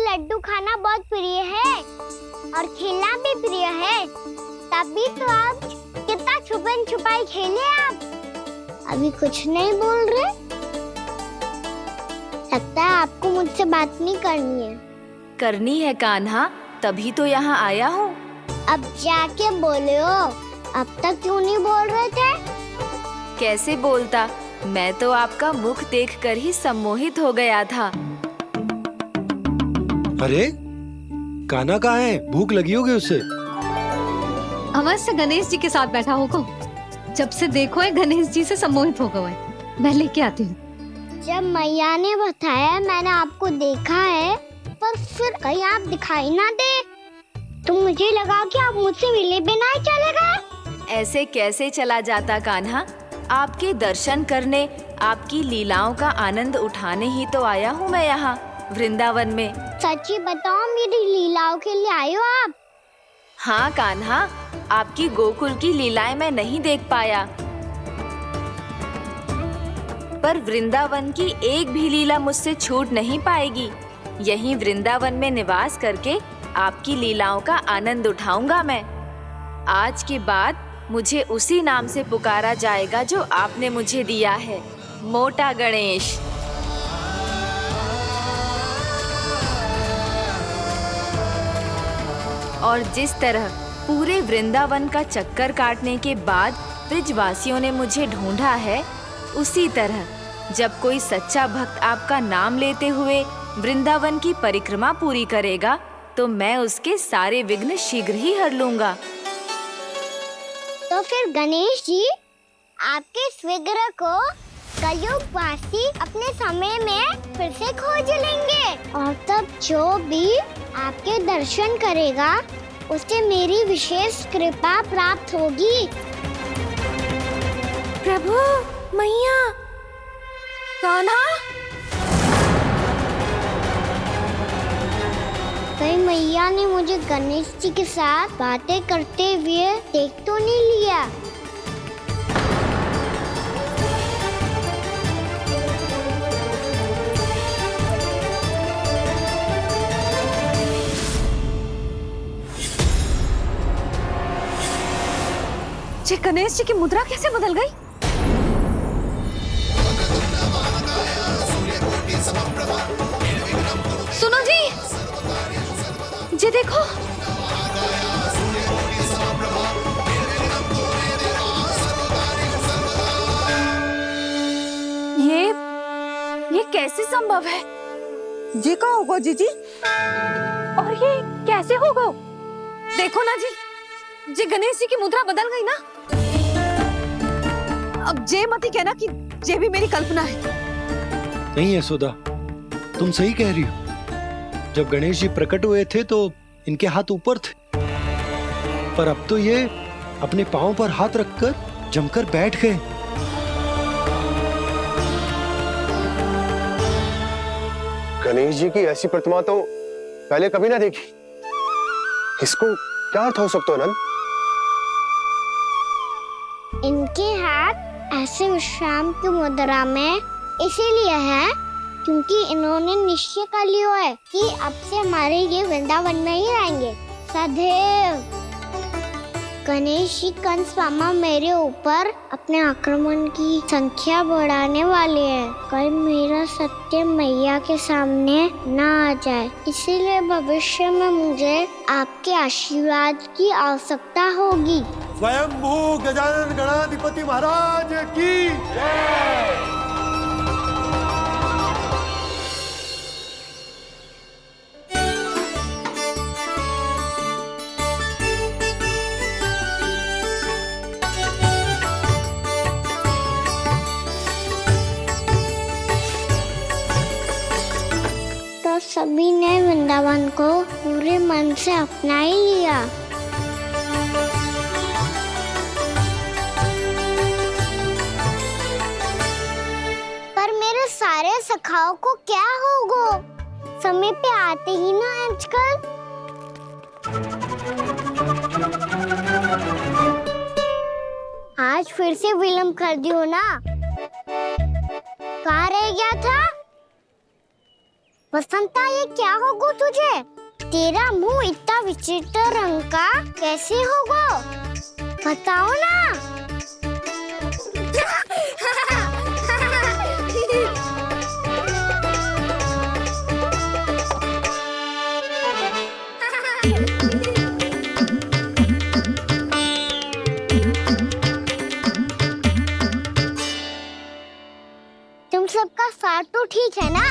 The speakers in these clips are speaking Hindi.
लड्डू खाना बहुत प्रिय है और खेलना भी प्रिय है, तभी तो आप कितना छुपन छुपाई खेले आप। अभी कुछ नहीं बोल रहे? लगता है आपको मुझसे बात नहीं करनी है। करनी है कान्हा, तभी तो यहाँ आया हूँ। अब जाके बोलो, अब तक क्यों नहीं बोल रहे थे? कैसे बोलता, मैं तो आपका मुख देखकर ही सम्मोहित हो गया था। अरे कान्हा कहाँ है? भूख लगी होगी उसे। अवश्य से गणेश जी के साथ बैठा होगा। जब से देखो है गणेश जी से सम्मोहित हो गए। मैं लेके आती हूँ। जब मैया ने बताया मैंने आपको देखा है, पर फिर कहीं आप दिखाई ना दे तो मुझे लगा कि आप मुझसे मिले बिना ही चले गए। ऐसे कैसे चला जाता कान्हा, आपके दर्शन करने, आपकी लीलाओं का आनंद उठाने ही तो आया हूँ मैं यहाँ वृंदावन में। सच्ची बताओ, मेरी लीलाओं के लिए आए हो आप? हाँ कान्हा, आपकी गोकुल की लीलाएं मैं नहीं देख पाया, पर वृंदावन की एक भी लीला मुझसे छूट नहीं पाएगी। यहीं वृंदावन में निवास करके आपकी लीलाओं का आनंद उठाऊंगा मैं। आज के बाद मुझे उसी नाम से पुकारा जाएगा जो आपने मुझे दिया है, मोटा गणेश। और जिस तरह पूरे वृंदावन का चक्कर काटने के बाद ब्रिजवासियों ने मुझे ढूंढा है, उसी तरह जब कोई सच्चा भक्त आपका नाम लेते हुए वृंदावन की परिक्रमा पूरी करेगा, तो मैं उसके सारे विघ्न शीघ्र ही हर लूंगा। तो फिर गणेश जी, आपके इस विग्रह को कलयुगवासी अपने समय में फिर से खोज लेंगे, और तब जो भी आपके दर्शन करेगा उसे मेरी विशेष कृपा प्राप्त होगी। प्रभु, मैया, कान्हा। कहीं मैया ने मुझे गणेश जी के साथ बातें करते हुए देख तो नहीं लिया? ये गणेश जी की मुद्रा कैसे बदल गई? सुनो जी, ये देखो। ये कैसे संभव है? जी का होगा जीजी? और ये कैसे होगा? देखो ना जी, जी गणेश जी की मुद्रा बदल गई ना। अब जे मती कहना कि ये भी मेरी कल्पना है। नहीं यशोदा, तुम सही कह रही हो। जब गणेश जी प्रकट हुए थे तो इनके हाथ ऊपर थे, पर अब तो ये अपने पांव पर हाथ रखकर जमकर बैठ गए। गणेश जी की ऐसी प्रतिमा तो पहले कभी ना देखी। इसको क्या अर्थ हो सकता है नंद? इनके हाथ ऐसे विश्राम की मुद्रा में इसीलिए है क्योंकि इन्होंने निश्चय कर लिया है कि अब से हमारे ये वृंदावन में ही रहेंगे सदैव। गणेश जी कंस मामा मेरे ऊपर अपने आक्रमण की संख्या बढ़ाने वाले हैं। कल मेरा सत्य मैया के सामने ना आ जाए, इसीलिए भविष्य में मुझे आपके आशीर्वाद की आवश्यकता होगी। स्वयंभू गजानन गणाधिपति महाराज की जय। तो सभी ने वृंदावन को पूरे मन से अपना ही लिया। पर मेरे सारे सखाओं को क्या होगा? समय पे आते ही ना आजकल। आज फिर से विलंब कर दियो ना। कहाँ रह गया था? बसंता, ये क्या होगा तुझे? तेरा मुंह इतना विचित्र रंग का कैसे होगा? बताओ ना। तुम सबका स्वाद तो ठीक है ना?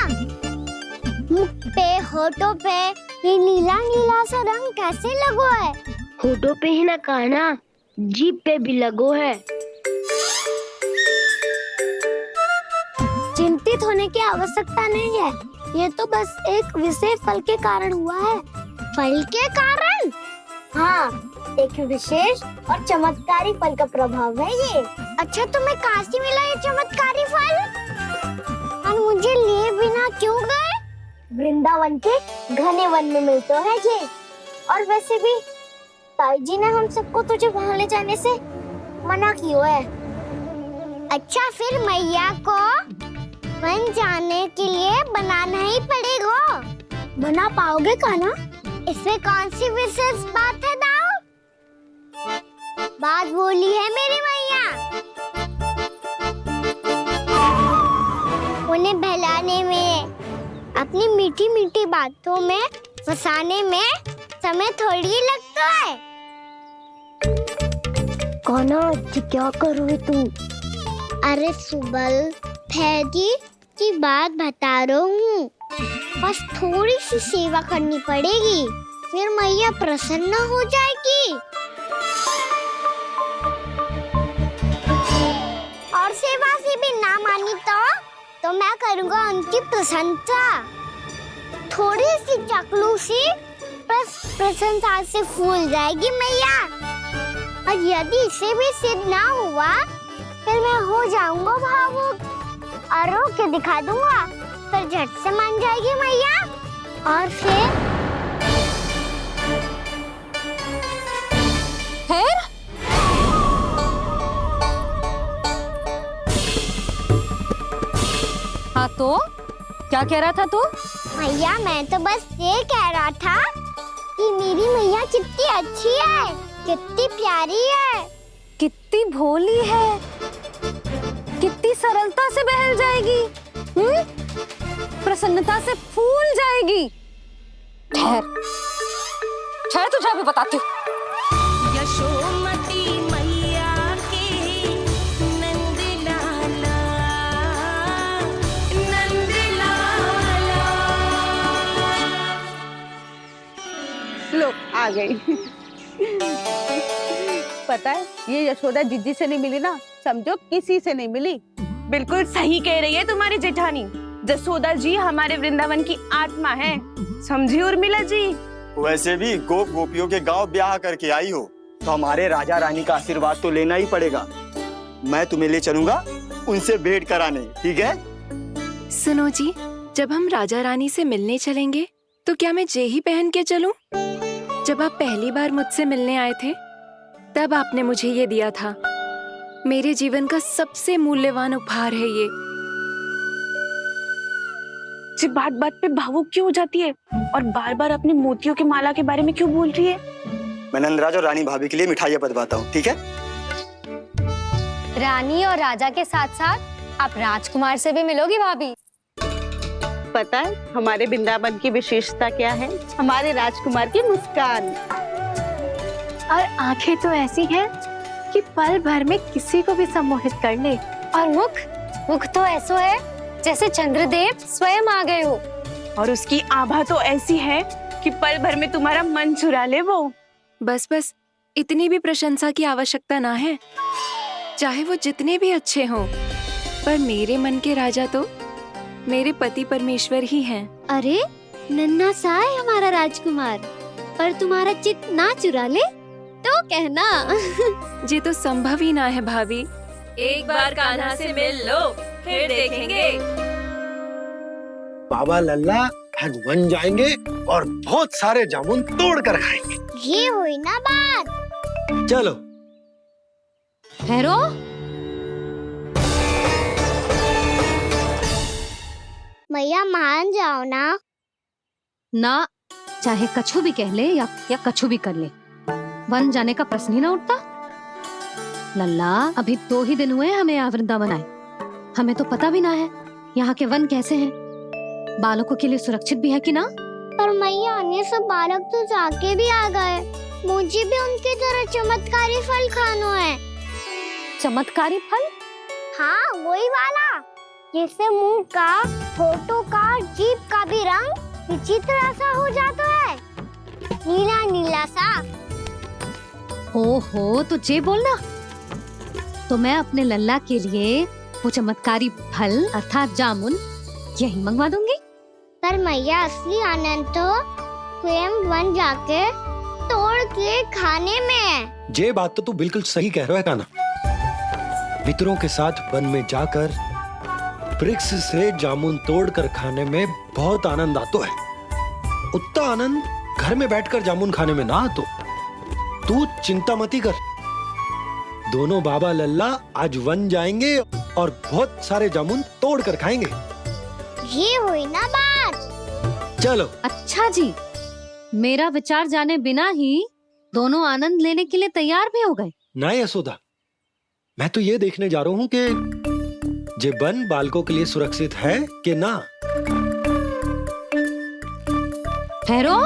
मुख पे, होठों पे ये नीला नीला सा रंग कैसे लगो है? होठों पे ही ना काना, जीभ पे भी लगो है। चिंतित होने की आवश्यकता नहीं है, ये तो बस एक विशेष फल के कारण हुआ है। फल के कारण? हाँ, एक विशेष और चमत्कारी फल का प्रभाव है ये। अच्छा, तुम्हें कहाँ से मिला ये चमत्कारी फल? और मुझे लिए बिना क्यों गए? वृंदावन के घने वन में मिलते हैं ये। और वैसे भी ताई जी ने हम सबको तुझे वहाँ ले जाने से मना किया है। अच्छा, फिर मैया को वन जाने के लिए बनाना ही पड़ेगा। बना पाओगे कान्हा? इसमें कौन सी विशेष बात है दाऊ? बात बोली है मेरी मैया। उन्हें बहलाने में, अपनी मीठी मीठी बातों में फंसाने में समय थोड़ी लगता है। कान्हा, क्या करोगे तुम? अरे सुबल, फैजी की बात बता रहा हूँ। बस थोड़ी सी सेवा करनी पड़ेगी, फिर मैया प्रसन्न हो जाएगी। और सेवा से भी ना मानी तो मैं करूँगा उनकी प्रशंसा। थोड़ी सी चकलूसी बस प्रशंसा से फूल जाएगी मैया। और यदि इसे भी सिद्ध ना हुआ, फिर मैं हो जाऊंगा भावुक और रो के दिखा दूंगा, फिर झट से मान जाएगी मैया। और फिर हाँ तो क्या कह रहा था तू? मैया, मैं तो बस ये कह रहा था कि मेरी मैया कितनी अच्छी है, कितनी प्यारी है, कितनी भोली है, कितनी सरलता से बहल जाएगी, प्रसन्नता से फूल जाएगी। ठहर ठहर, तुझे अभी बताती हूँ। यशोमती मैया के नंद लाला, नंद लाला। लो आ गई। पता है, ये यशोदा जीजी से नहीं मिली ना, समझो किसी से नहीं मिली। बिल्कुल सही कह रही है तुम्हारी जेठानी। जसोदा जी हमारे वृंदावन की आत्मा है, समझी उर्मिला जी। वैसे भी गोप गोपियों के गांव ब्याह करके आई हो, तो हमारे राजा रानी का आशीर्वाद तो लेना ही पड़ेगा। मैं तुम्हें ले चलूंगा उनसे भेंट कराने, ठीक है? सुनो जी, जब हम राजा रानी से मिलने चलेंगे तो क्या मैं जे ही पहन के चलूं? जब आप पहली बार मुझसे मिलने आए थे तब आपने मुझे ये दिया था। मेरे जीवन का सबसे मूल्यवान उपहार है ये। जी बात बात पे भावुक क्यों हो जाती है और बार बार अपने मोतियों के माला के बारे में क्यों बोल रही है? मैं नंदराज और रानी भाभी के लिए मिठाइयाँ बंटवाता हूँ, ठीक है? रानी और राजा के साथ साथ आप राजकुमार से भी मिलोगी भाभी। पता है हमारे वृंदावन की विशेषता क्या है? हमारे राजकुमार की मुस्कान। और आंखें तो ऐसी हैं कि पल भर में किसी को भी सम्मोहित कर ले। और मुख तो ऐसा है जैसे चंद्रदेव स्वयं आ गए हो। और उसकी आभा तो ऐसी है कि पल भर में तुम्हारा मन चुरा ले वो। बस बस, इतनी भी प्रशंसा की आवश्यकता ना है। चाहे वो जितने भी अच्छे हों, पर मेरे मन के राजा तो मेरे पति परमेश्वर ही हैं। अरे नन्हा सा है हमारा राजकुमार, पर तुम्हारा चित्त ना चुरा ले तो कहना। ये तो संभव ही ना है भाभी। एक बार कान्हा से मिल लो, फिर देखेंगे। बाबा लल्ला आज वन जाएंगे और बहुत सारे जामुन तोड़ कर खाएंगे। ये हुई ना बात। चलो। ठहरो, मैया मान जाओ ना, ना चाहे कछु भी कह ले या कछु भी कर ले, वन जाने का प्रश्न ही ना उठता। लल्ला, अभी 2 ही दिन हुए हैं हमें यहाँ वृंदावन आए, हमें तो पता भी ना है यहाँ के वन कैसे हैं, बालकों के लिए सुरक्षित भी है कि ना। पर मैया अन्य सब बालक तो जाके भी आ गए, मुझे भी उनकी तरह चमत्कारी फल खाना है। चमत्कारी फल? हाँ, वही वाला जिससे मुंह का, होठों का, जीभ का भी रंग विचित्र सा हो जाता है, नीला नीला सा। ओहो, तो जे बोलना। तो मैं अपने लल्ला के लिए वो चमत्कारी फल अर्थात जामुन यही मंगवा दूंगी। पर मैया असली आनंद तो स्वयं वन जाके तोड़ के खाने में है। ये बात तो तू बिल्कुल सही कह रहा है कान्हा। मित्रों के साथ वन में जाकर वृक्ष से जामुन तोड़कर खाने में बहुत आनंद आता है। उतना आनंद घर में बैठकर जामुन खाने में ना आतो। तू चिंता मती कर, दोनों बाबा लल्ला आज वन जाएंगे और बहुत सारे जामुन तोड़कर खाएंगे। ये हुई ना बात। चलो। अच्छा जी, मेरा विचार जाने बिना ही दोनों आनंद लेने के लिए तैयार भी हो गए। ना यशोदा, मैं तो ये देखने जा रहा हूँ कि जे वन बालकों के लिए सुरक्षित है कि ना। ठहरो।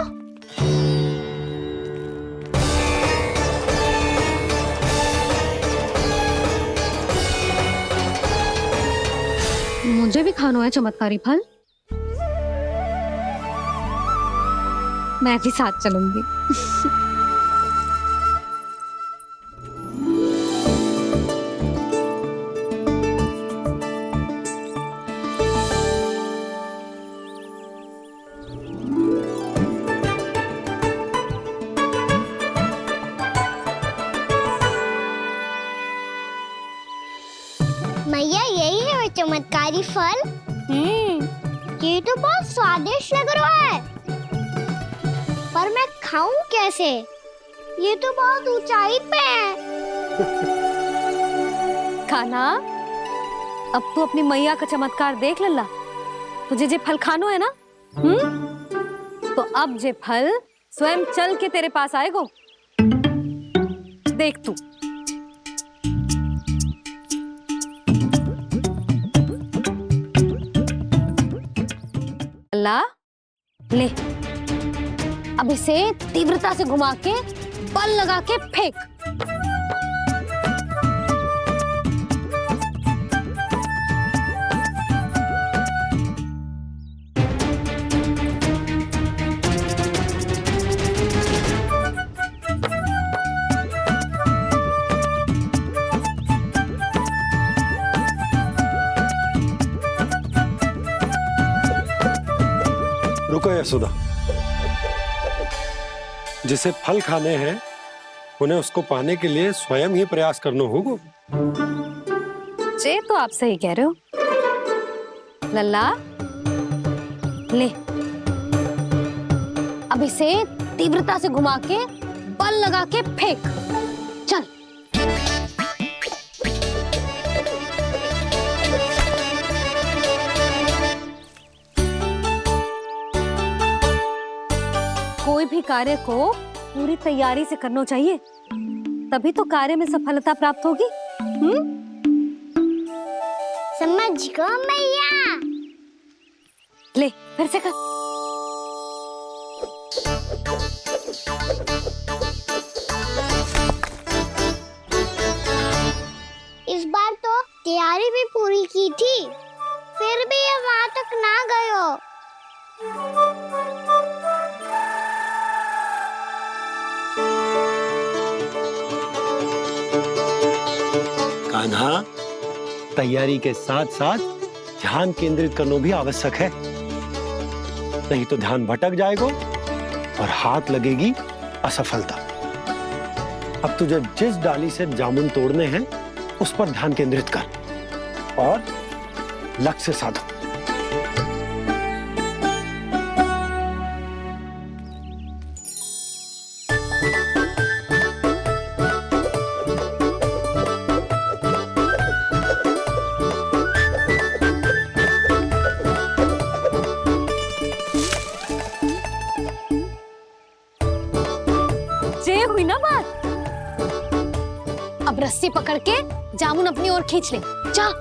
मुझे भी खाना है चमत्कारी फल, मैं भी साथ चलूंगी। मैया यही है वो चमत्कारी फल। ये तो बहुत स्वादिष्ट लग रहा है, पर मैं खाऊं कैसे? ये तो बहुत ऊंचाई पे है। खाना, अब तू अपनी मैया का चमत्कार देख लल्ला। तुझे जे फल खानो है ना, तो अब जे फल स्वयं चल के तेरे पास आएगो। देख तू। लल्ला, ले, अब इसे तीव्रता से घुमा के बल लगा के फेंक। रुको यशोदा, जिसे फल खाने हैं उन्हें उसको पाने के लिए स्वयं ही प्रयास करना होगा। जे तो आप सही कह रहे हो लल्ला। ले, अब इसे तीव्रता से घुमा के बल लगा के फेंक। चल। कोई भी कार्य को पूरी तैयारी से करना चाहिए, तभी तो कार्य में सफलता प्राप्त होगी। समझ गो मैया। ले, फिर से कर। इस बार तो तैयारी भी पूरी की थी, फिर भी ये वहां तक ना गयो। कान्हा, तैयारी के साथ साथ ध्यान केंद्रित करना भी आवश्यक है, नहीं तो ध्यान भटक जाएगा और हाथ लगेगी असफलता। अब तुझे जिस डाली से जामुन तोड़ने हैं उस पर ध्यान केंद्रित कर और लक्ष्य साधो। पकड़ के जामुन अपनी ओर खींच ले। जा।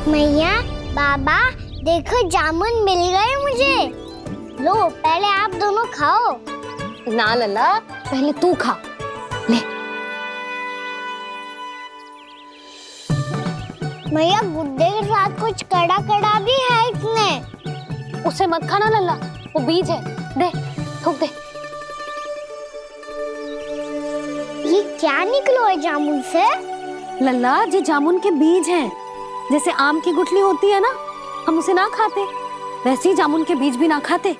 मैया, बाबा, देखो जामुन मिल गए मुझे। लो, पहले आप दोनों खाओ। ना लल्ला, पहले तू खा ले। मैया, गुड्डे के साथ कुछ कड़ा कड़ा भी है इसमें। उसे मत खाना लल्ला, वो बीज है। दे, थूक दे। ये क्या निकलो है जामुन से? लल्ला, ये जामुन के बीज हैं। जैसे आम की गुठली होती है ना, हम उसे ना खाते, वैसे ही जामुन के बीज भी ना खाते।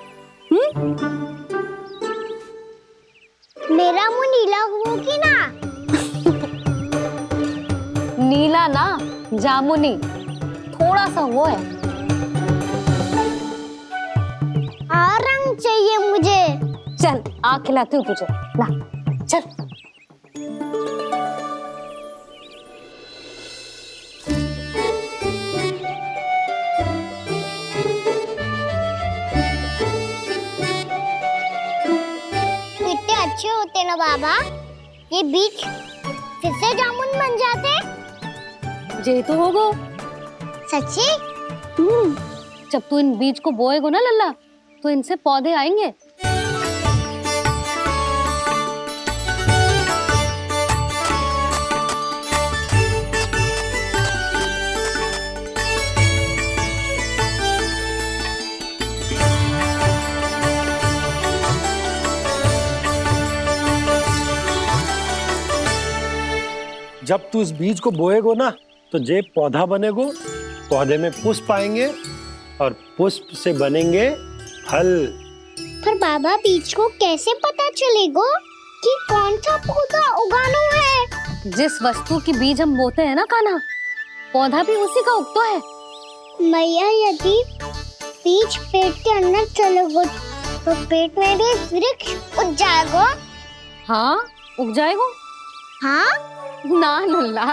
मेरा मुंह नीला हुआ कि ना? नीला ना, जामुनी। थोड़ा सा वो है। और रंग चाहिए मुझे। चल, आ खिलाती हूँ तुझे। ला, चल। अच्छे होते ना बाबा, ये बीज फिर से जामुन बन जाते। जे तो होगो। सच्ची? जब तू इन बीज को बोएगो ना लल्ला, तो इनसे पौधे आएंगे। जब तू इस बीज को बोएगो ना, तो जे पौधा बनेगो, पौधे में पुष्प आएंगे और पुष्प से बनेंगे फल। पर बाबा, बीज को कैसे पता चलेगा कि कौन सा पौधा उगाना है? जिस वस्तु की बीज हम बोते हैं ना कान्हा, पौधा भी उसी का उगता है। मैया, यदि बीज पेट के अंदर चलेगा तो पेट में भी वृक्ष उग जाएगा। हाँ, उग जाएगा। हाँ ना लल्ला,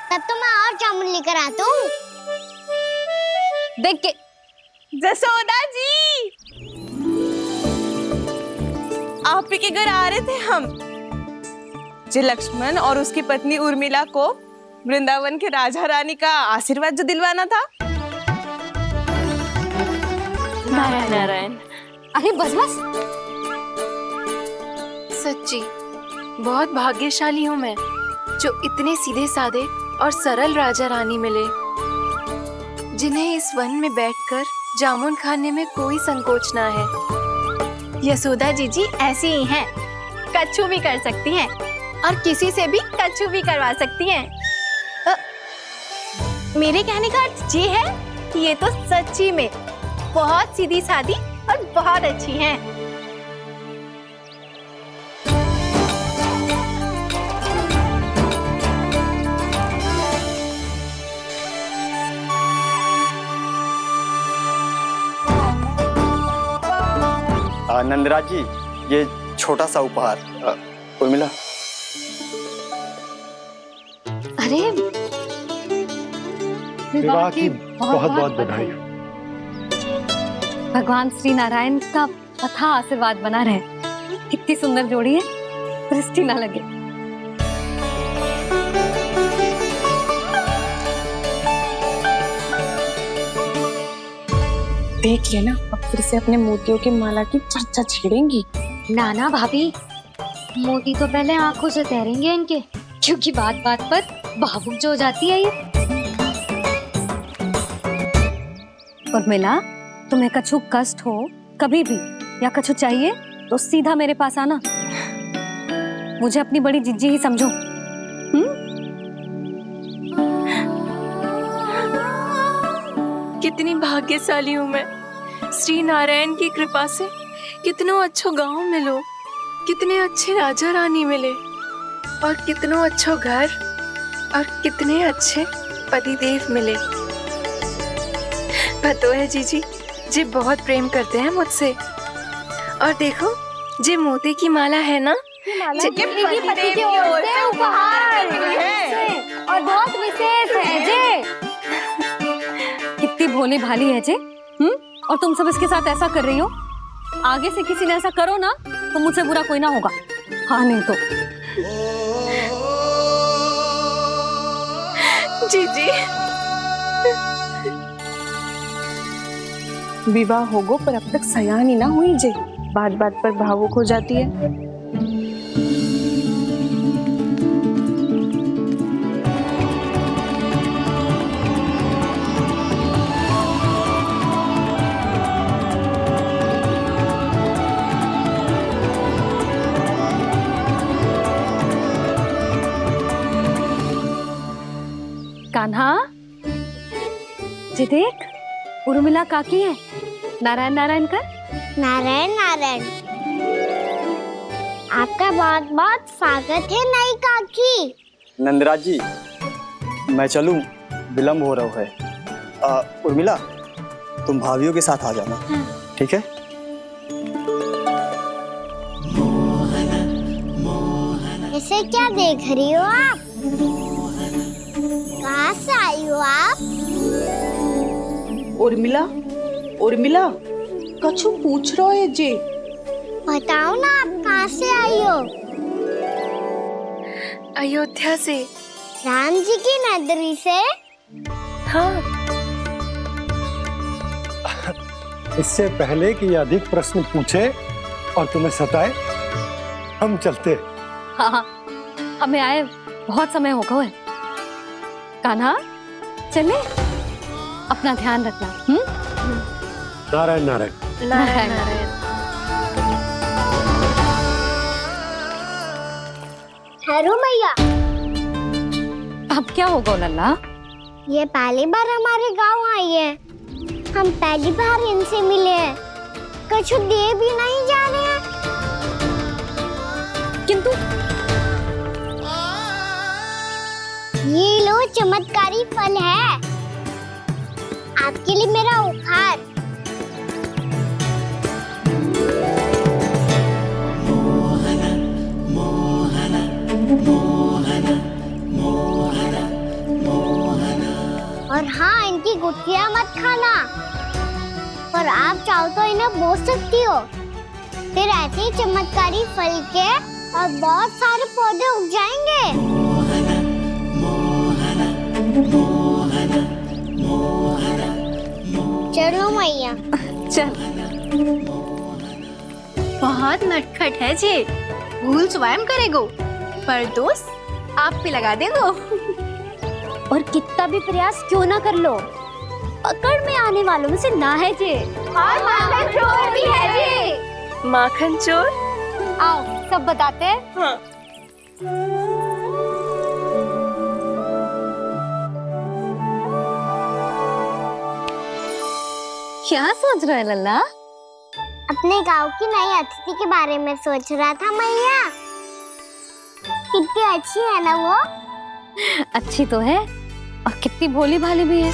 तब तो मैं और जामुन लेकर आता हूँ। देख के। जसोदा जी, आप ही के घर आ रहे थे हम। जो लक्ष्मण और उसकी पत्नी उर्मिला को वृंदावन के राजा रानी का आशीर्वाद जो दिलवाना था। नारायण नारायण। अरे बस बस। सच्ची बहुत भाग्यशाली हूँ मैं, जो इतने सीधे साधे और सरल राजा रानी मिले, जिन्हें इस वन में बैठकर जामुन खाने में कोई संकोच ना है। यशोदा जीजी ऐसी ही हैं, कच्छू भी कर सकती हैं और किसी से भी कच्छू भी करवा सकती हैं। मेरे कहने का अर्थ ये है कि ये तो सच्ची में बहुत सीधी सादी और बहुत अच्छी हैं। नंदराज जी, ये छोटा सा उपहार। उर्मिला। अरे, विवाह की बहुत बहुत बधाई। भगवान श्री नारायण का अथाह आशीर्वाद बना रहे। कितनी सुंदर जोड़ी है, दृष्टि ना लगे। देख लेना, अब फिर से अपने मोतियों की माला की चर्चा छेड़ेंगी। नाना भाभी, मोती तो पहले आंखों से तैरेंगे इनके, क्योंकि बात बात पर भावुक जो हो जाती है ये। उर्मिला, तुम्हें कछु कष्ट हो कभी भी या कछु चाहिए तो सीधा मेरे पास आना। मुझे अपनी बड़ी जिज्जी ही समझो। कितनी भाग्यशाली हूँ मैं, श्री नारायण की कृपा से कितनों अच्छो गांव मिलो, कितने अच्छे राजा रानी मिले। और कितनो अच्छो घर और कितने अच्छे पतिदेव मिले। पतो है जीजी, जी बहुत प्रेम करते हैं मुझसे। और देखो, जे मोती की माला है ना, ये पति की ओर से उपहार है और बहुत विशेष है जे। कितनी भोली भाली है जे। और तुम सब इसके साथ ऐसा कर रही हो। आगे से किसी ने ऐसा करो ना तो मुझसे बुरा कोई ना होगा। हाँ नहीं तो। जीजी विवाह होगो पर अब तक सयान ही ना हुई जे, बात बात पर भावुक हो जाती है। कान्हा, जी देख, उर्मिला काकी है। नारायण नारायण कर। नारायण नारायण। आपका बहुत बहुत स्वागत है नई काकी। नंदराज जी, मैं चलूं, विलंब हो रहा है। उर्मिला, तुम भाभियों के साथ आ जाना। ठीक है? इसे क्या देख रही हो आप? कहाँ से आई हो आप? उर्मिला, उर्मिला, कछु पूछ रहा है जे। बताओ ना आप कहाँ से आई हो? अयोध्या से। राम जी की नगरी से? हाँ। इससे पहले कि अधिक प्रश्न पूछे और तुम्हें सताए, हम चलते। हाँ, हमें आए बहुत समय हो गया है। कान्हा, चले, अपना ध्यान रखना। नारायण नारायण। नारायण नारायण। ठहरो मैया। अब क्या होगा लल्ला? ये पहली बार हमारे गांव आई है। हम पहली बार इनसे मिले हैं। कुछ दे भी नहीं जा रहे हैं। किंतु ये लो चमत्कारी फल है। आपके लिए मेरा उपहार। और हाँ, इनकी गुठलियां मत खाना। और आप चाहो तो इन्हें बो सकती हो। फिर ऐसे ही चमत्कारी फल के और बहुत सारे पौधे उग जाएंगे। चलो मैया। चल। बहुत नटखट है जे। भूल स्वयं करेगो, पर दोष आप पे लगा देगो। और कितना भी प्रयास क्यों ना कर लो, पकड़ में आने वालों में से ना है जे। और माखन चोर भी है जे। माखन चोर? आओ सब बताते हैं। हाँ। क्या सोच रहा है लल्ला? अपने गांव की नई अतिथि के बारे में सोच रहा था मैया। कितनी अच्छी है ना वो? अच्छी तो है और कितनी भोली भाली भी है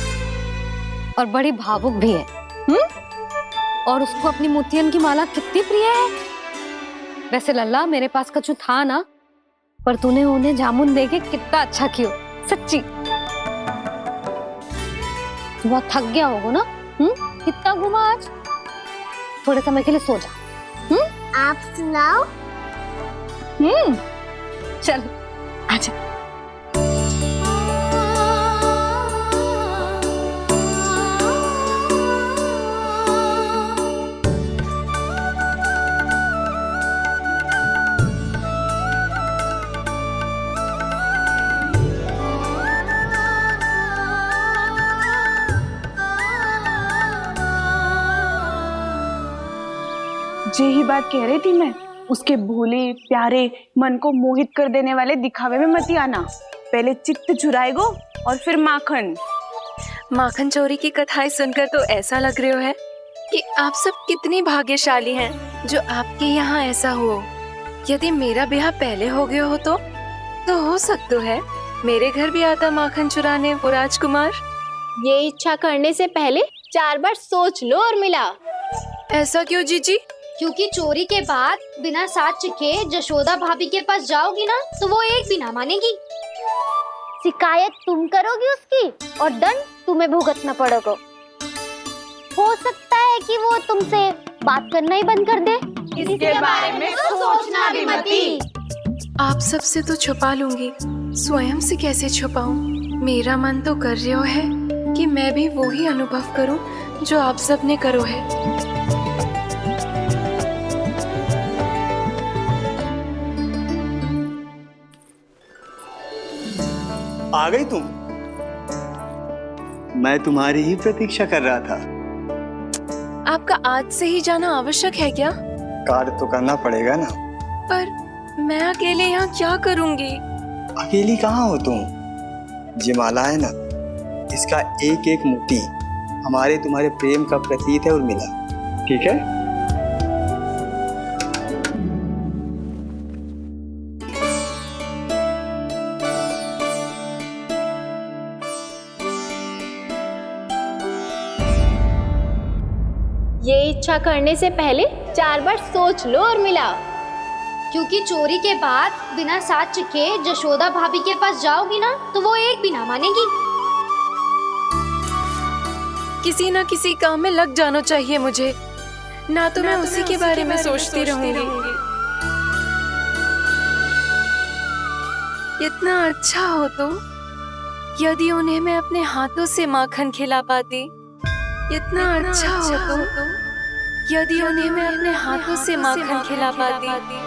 और बड़ी भावुक भी है। और उसको अपनी मोतियन की माला कितनी प्रिय है। वैसे लल्ला, मेरे पास कछु था ना, पर तूने उन्हें जामुन देके कितना अच्छा किया। सच्ची बहुत थक गया होगा ना? कितना घुमा आज। थोड़े समय के लिए सो जा। आप सुनाओ। चल आजा। जे ही बात कह रही थी मैं, उसके भोले प्यारे मन को मोहित कर देने वाले दिखावे में मत आना। पहले चित्त चुराएगो और फिर माखन। माखन चोरी की कथाएं सुनकर तो ऐसा लग रहा है कि आप सब कितनी भाग्यशाली हैं जो आपके यहाँ ऐसा हो। यदि मेरा ब्याह पहले हो गया हो तो तो हो सकता है मेरे घर भी आता माखन चुराने वो राजकुमार। ये इच्छा करने से पहले 4 बार सोच लो और मिला। ऐसा क्यों जीजी? क्योंकि चोरी के बाद बिना साथ के जशोदा भाभी के पास जाओगी ना तो वो एक भी ना मानेगी। शिकायत तुम करोगी उसकी और दंड तुम्हें भुगतना पड़ेगा। हो सकता है कि वो तुमसे बात करना ही बंद कर दे। इसके बारे में तो सोचना भी मती। आप सबसे तो छुपा लूंगी, स्वयं से कैसे छुपाऊं? मेरा मन तो कर रहा है कि मैं भी वो ही अनुभव करूं जो आप सब ने करो है। आ गई तुम? मैं तुम्हारी ही प्रतीक्षा कर रहा था। आपका आज से ही जाना आवश्यक है क्या? कार्य तो करना पड़ेगा ना। पर मैं अकेले यहाँ क्या करूंगी? अकेली कहाँ हो तुम? ये माला है ना, इसका एक एक मोती हमारे तुम्हारे प्रेम का प्रतीक है उर्मिला, ठीक है? ये इच्छा करने से पहले 4 बार सोच लो और मिला। क्योंकि चोरी के बाद बिना साथ के जशोदा भाभी के पास जाओगी ना तो वो एक भी ना मानेगी। किसी न किसी काम में लग जाना चाहिए मुझे, ना तो मैं उसी के बारे में सोचती रहूंगी। इतना अच्छा हो तो यदि उन्हें मैं अपने हाथों से माखन खिला पाती। इतना अच्छा हो तो यदि उन्हें मैं अपने हाथों से माखन खिला पाती।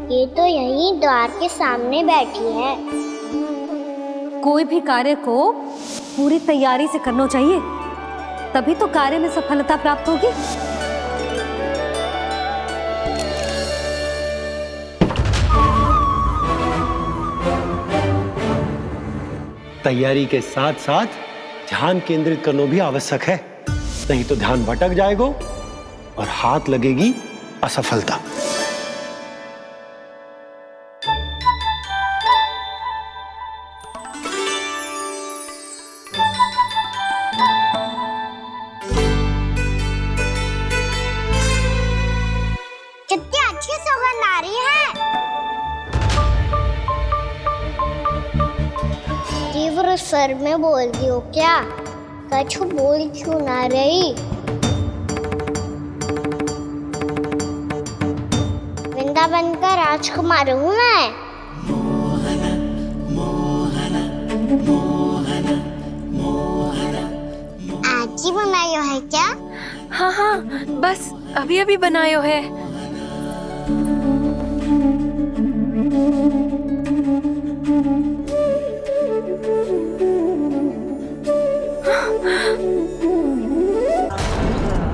ये तो यहीं द्वार के सामने बैठी है। कोई भी कार्य को पूरी तैयारी से करना चाहिए, तभी तो कार्य में सफलता प्राप्त होगी। तैयारी के साथ साथ ध्यान केंद्रित करना भी आवश्यक है, नहीं तो ध्यान भटक जाएगा और हाथ लगेगी असफलता। कितनी अच्छी सुगंध आ रही है। तीव्र स्वर में बोल दी हो क्या? कछु बोल क्यों ना रही? वृंदावन का राजकुमार हूँ मैं। आज ही बनायो है क्या? हाँ हाँ, बस अभी अभी बनायो है।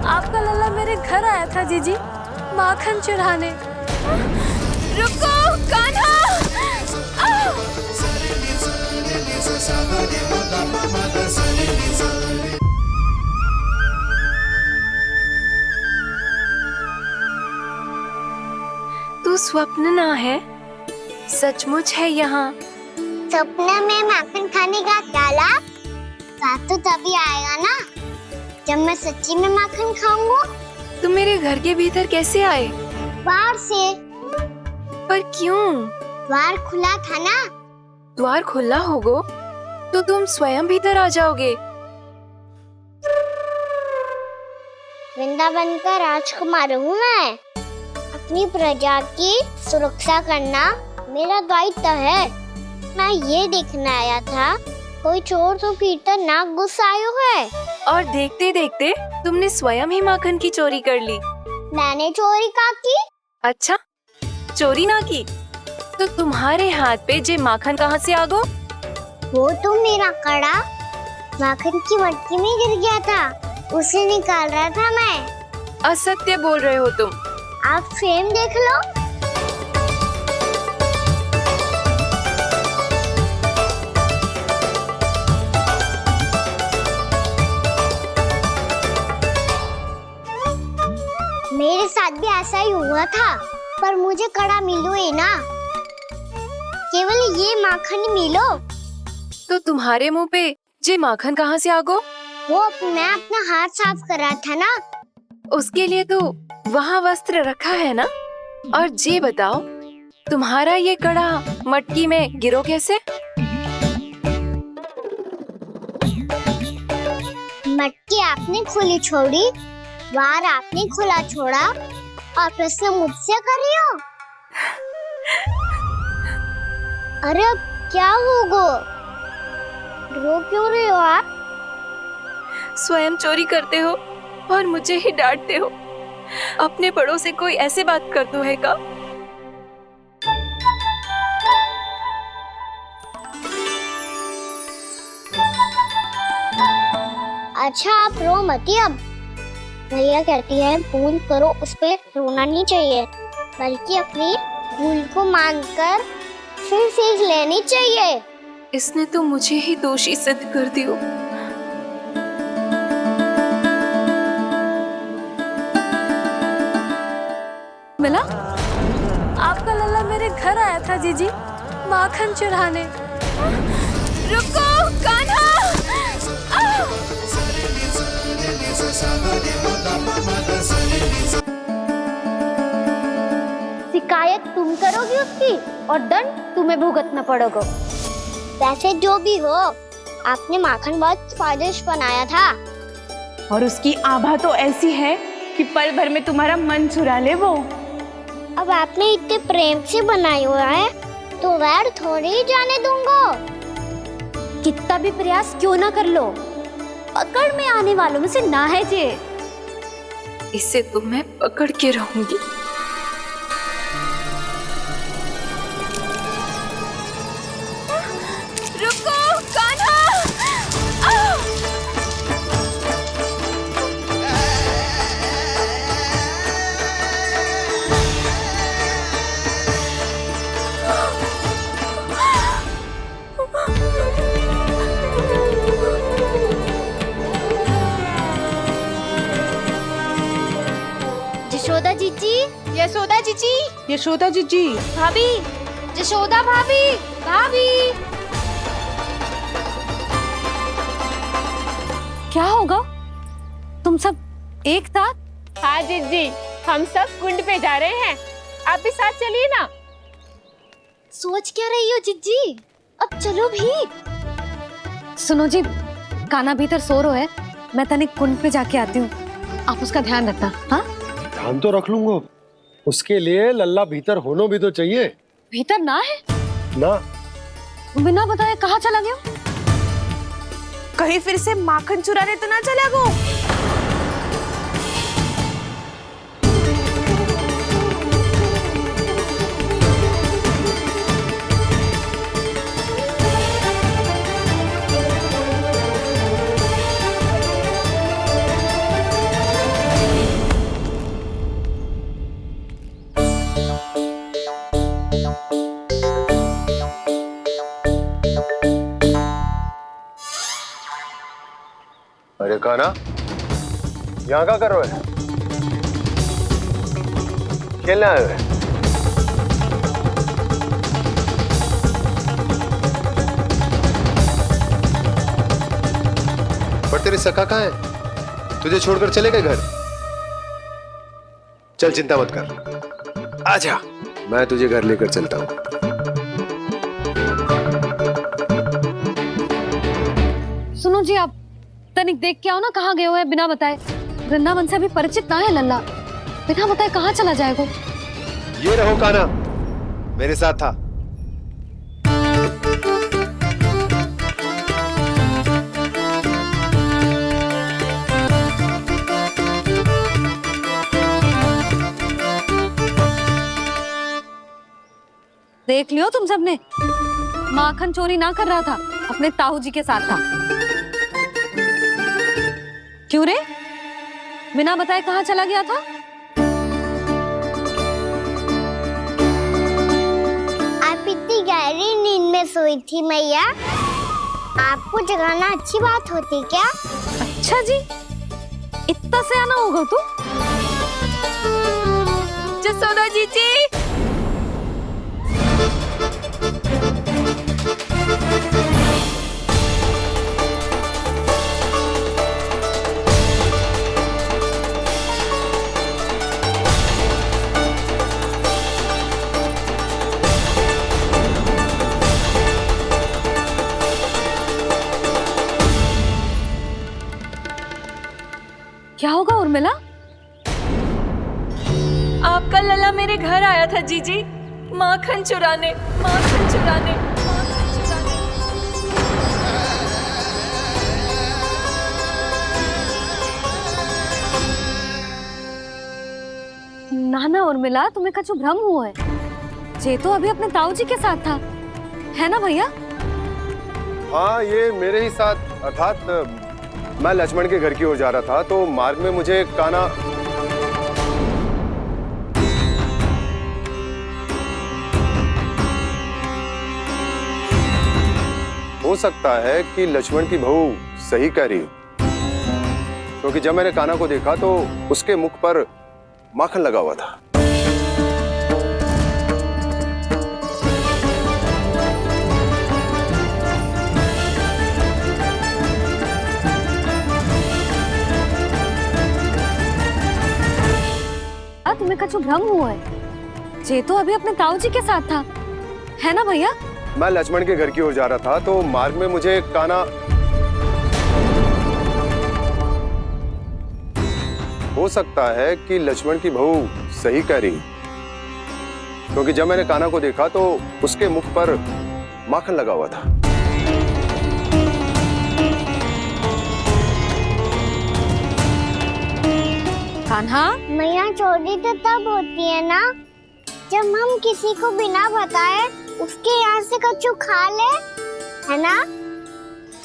आपका लल्ला मेरे घर आया था जीजी, माखन चुराने। रुको कान्हा! तू स्वप्न ना है, सचमुच है यहाँ। सपने में माखन खाने का क्या लाभ? स्वाद तो तभी आएगा ना जब मैं सच्ची में माखन खाऊंगा। तुम मेरे घर के भीतर कैसे आए? बाहर से। पर क्यों? द्वार खुला था ना। द्वार खुला होगा तो तुम स्वयं भीतर आ जाओगे। वृंदावन का राजकुमार हूँ मैं। अपनी प्रजा की सुरक्षा करना मेरा दायित्व है। मैं ये देखने आया था कोई चोर तो कीर्तन ना घुस आयो है। और देखते देखते तुमने स्वयं ही माखन की चोरी कर ली। मैंने चोरी का की? अच्छा, चोरी ना की तो तुम्हारे हाथ पे जे माखन कहाँ से आ गो? वो तो मेरा कड़ा माखन की मटकी में गिर गया था, उसे निकाल रहा था मैं। असत्य बोल रहे हो तुम। आप फ्रेम देख लो। मेरे साथ भी ऐसा ही हुआ था, पर मुझे कड़ा मिलो ही ना, केवल ये माखन ही मिलो। तो तुम्हारे मुंह पे जे माखन कहाँ से आ गो? वो मैं अपना हाथ साफ कर रहा था ना। उसके लिए तो वहाँ वस्त्र रखा है ना। और जे बताओ, तुम्हारा ये कड़ा मटकी में गिरो कैसे? मटकी आपने खुली छोड़ी, वार आपने खुला छोड़ा, और प्रश्न मुझसे कर रही हो? अरे अब क्या होगा? रो क्यों रहे हो आप? स्वयं चोरी करते हो और मुझे ही डांटते हो। अपने बड़ों से कोई ऐसे बात कर दो है का? अच्छा आप रो मती अब। भैया कहती है भूल करो, उस पे रोना नहीं चाहिए, बल्कि अपनी भूल को मानकर फिर सीख लेनी चाहिए। इसने तो मुझे ही दोषी सिद्ध कर दियो। मिला? आपका लल्ला मेरे घर आया था जीजी, माखन चुराने। रुको कान्हा! शिकायत तुम करोगी उसकी और दंड तुम्हें भुगतना पड़ेगा। वैसे जो भी हो, आपने माखन बहुत स्वादिष्ट बनाया था। और उसकी आभा तो ऐसी है कि पल भर में तुम्हारा मन चुरा ले वो। अब आपने इतने प्रेम से बनाया हुआ है, तो वैर थोड़ी ही जाने दूंगा। कितना भी प्रयास क्यों ना कर लो, पकड़ में आने वालों में से ना है जे। इसे तो मैं पकड़ के रहूंगी। रुको कान्हा! यशोदा जीजी, यशोदा जीजी, यशोदा जीजी, भाभी, यशोदा भाभी, भाभी। क्या होगा? तुम सब एक साथ? हाँ जीजी, हम सब कुंड पे जा रहे हैं, आप भी साथ चलिए ना। सोच क्या रही हो जीजी? अब चलो भी। सुनो जी, कान्हा भीतर सो रो है, मैं तनिक कुंड पे जाके आती हूँ, आप उसका ध्यान रखना। हाँ, ध्यान तो रख लूंगा, उसके लिए लल्ला भीतर होना भी तो चाहिए। भीतर ना है? ना, बिना बताए कहाँ चला गया? कहीं फिर से माखन चुराने तो ना चला गो। अरे कान्हा, यहाँ क्या कर रहे हो? खेलने आए हुए? पर तेरी सखा कहाँ है? तुझे छोड़कर चले गए घर? चल चिंता मत कर, आजा, मैं तुझे घर लेकर चलता हूँ। सुनो जी, आप तनिक देख के आओ ना कहाँ गए हुए हैं बिना बताए। वृंदावन से अभी परिचित ना है लल्ला, बिना बताए कहाँ चला जाएगा? ये रहो कान्हा, मेरे साथ था। देख लियो तुम सबने, माखन चोरी ना कर रहा था, अपने ताऊ जी के साथ था। क्यों रे, बिना बताए कहाँ चला गया था? आप इतनी गहरी नींद में सोई थी मैया, आपको जगाना अच्छी बात होती क्या? अच्छा जी, इतना सयाना होगा तू? जसोदा जीजी, क्या होगा उर्मिला? आपका लला मेरे घर आया था जीजी, माखन चुराने, माखन चुराने, माखन चुराने। ना ना उर्मिला, तुम्हें कछु भ्रम हुआ है। जे तो अभी अपने ताऊ जी के साथ था, है ना भैया? हाँ, ये मेरे ही साथ, अर्थात मैं लक्ष्मण के घर की ओर जा रहा था तो मार्ग में मुझे कान्हा हो सकता है कि लक्ष्मण की बहू सही कह रही हो, क्योंकि जब मैंने कान्हा को देखा तो उसके मुख पर माखन लगा हुआ था। तुम्हें कछु भ्रम हुआ है। जे तो अभी अपने ताऊ जी के साथ था, है ना भैया? मैं लक्ष्मण के घर की ओर जा रहा था तो मार्ग में मुझे कान्हा हो सकता है कि लक्ष्मण की बहू सही कह रही, क्योंकि जब मैंने कान्हा को देखा तो उसके मुख पर माखन लगा हुआ था। कान्हा, मैया चोरी तो तब होती है ना जब हम किसी को बिना बताए उसके यहाँ से कछु खा ले, है ना?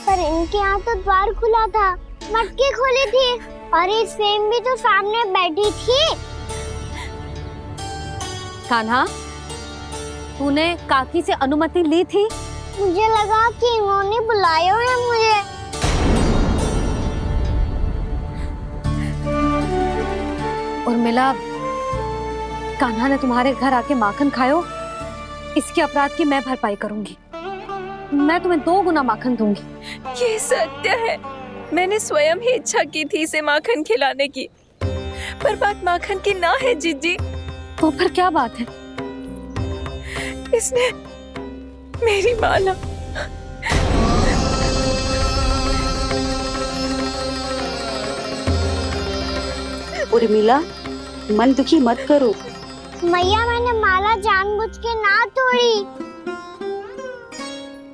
पर इनके यहाँ तो द्वार खुला था, मटकी खोली थी और इस फेम भी तो सामने बैठी थी। कान्हा, तूने काकी से अनुमति ली थी? मुझे लगा कि इन्होंने बुलाया है मुझे। उर्मिला, कान्हा ने तुम्हारे घर आके माखन खायो, इसके अपराध की मैं भरपाई करूंगी। मैं तुम्हें 2 गुना माखन दूंगी। ये सत्य है, मैंने स्वयं ही इच्छा की थी इसे माखन खिलाने की, पर बात माखन की ना है जीजी। तो फिर क्या बात है? इसने मेरी माला उर्मिला, मन दुखी मत करो। मैया, मैंने माला जानबूझ के ना तोड़ी।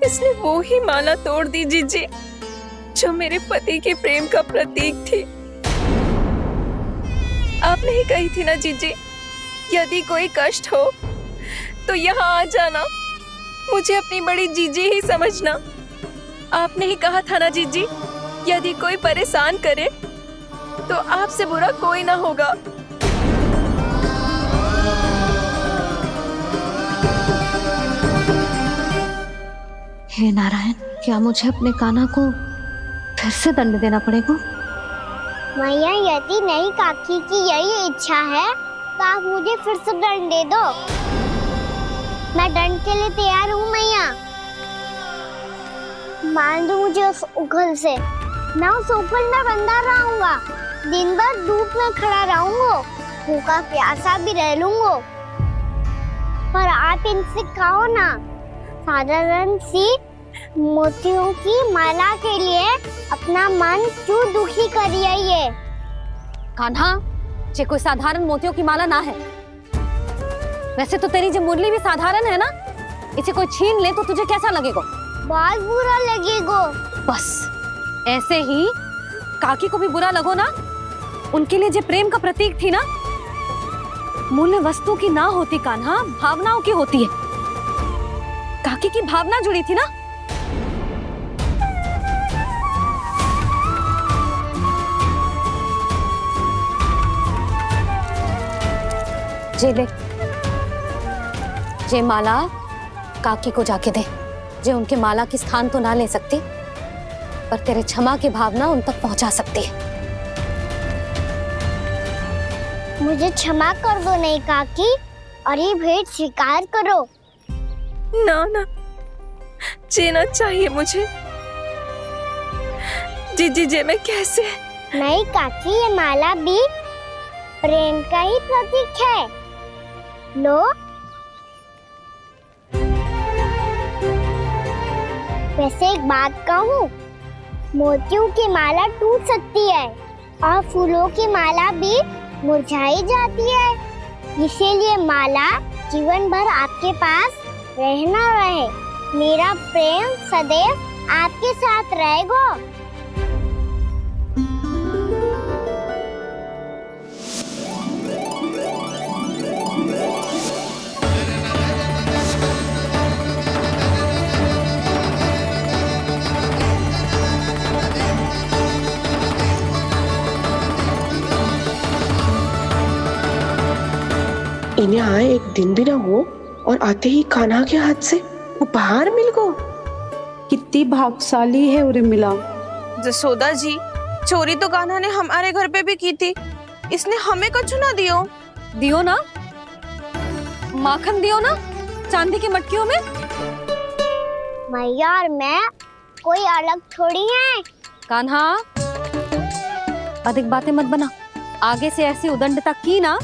इसने वो ही माला तोड़ दी जीजी जो मेरे पति के प्रेम का प्रतीक थी। आपने ही कही थी ना जीजी, यदि कोई कष्ट हो तो यहाँ आ जाना, मुझे अपनी बड़ी जीजी ही समझना। आपने ही कहा था ना जीजी, यदि कोई परेशान करे तो आपसे बुरा कोई ना होगा। हे नारायण, क्या मुझे अपने कान्हा को फिर से दंड देना पड़ेगा? मैया, यदि नहीं काकी की यही इच्छा है तो आप मुझे फिर से दंड दे दो। मैं दंड के लिए तैयार हूँ मैया। मान दो मुझे उस उखल से, मैं उस उखल में बंधा रहूंगा, दिन भर धूप में खड़ा रहूंगा, भूखा प्यासा भी रह लूंगा। पर आप इनसे कहो ना, साधारण सी मोतियों की माला के लिए अपना मन क्यों दुखी करिए ये? कान्हा, ये कोई साधारण मोतियों की माला ना है। वैसे तो तेरी जो मुरली भी साधारण है ना, इसे कोई छीन ले तो तुझे कैसा लगेगा? बहुत बुरा लगेगा। बस ऐसे ही काकी को भी बुरा लगो ना। उनके लिए जो प्रेम का प्रतीक थी ना, मूल्य वस्तु की ना होती कान्हा, भावनाओं की होती है। काकी की भावना जुड़ी थी ना। जे ले, जे माला काकी को जाके दे। जे उनके माला की स्थान तो ना ले सकती, पर तेरे क्षमा की भावना उन तक पहुंचा सकती है। मुझे क्षमा कर दो नहीं काकी, और ये भेंट स्वीकार करो। ना ना, जीना चाहिए मुझे। जी जे मैं कैसे? नहीं काकी, ये माला भी प्रेम का ही प्रतीक है। लो। वैसे एक बात कहूँ, मोतियों की माला टूट सकती है और फूलों की माला भी मुरझाई जाती है। इसीलिए माला जीवन भर आपके पास रहना रहे। मेरा प्रेम सदैव आपके साथ रहेगा। इन्हें आए एक दिन भी ना हो और आते ही कान्हा के हाथ से उपहार मिल गो। कितनी भाग्यशाली है उर्मिला। जसोदा जी, चोरी तो कान्हा ने हमारे घर पे भी की थी। इसने हमें कछु ना दियो। दियो ना, माखन दियो ना, चांदी की मटकियों में। मैया और मैं कोई अलग थोड़ी है। कान्हा, अधिक बातें मत बना। आगे से ऐसी उदंडता की ना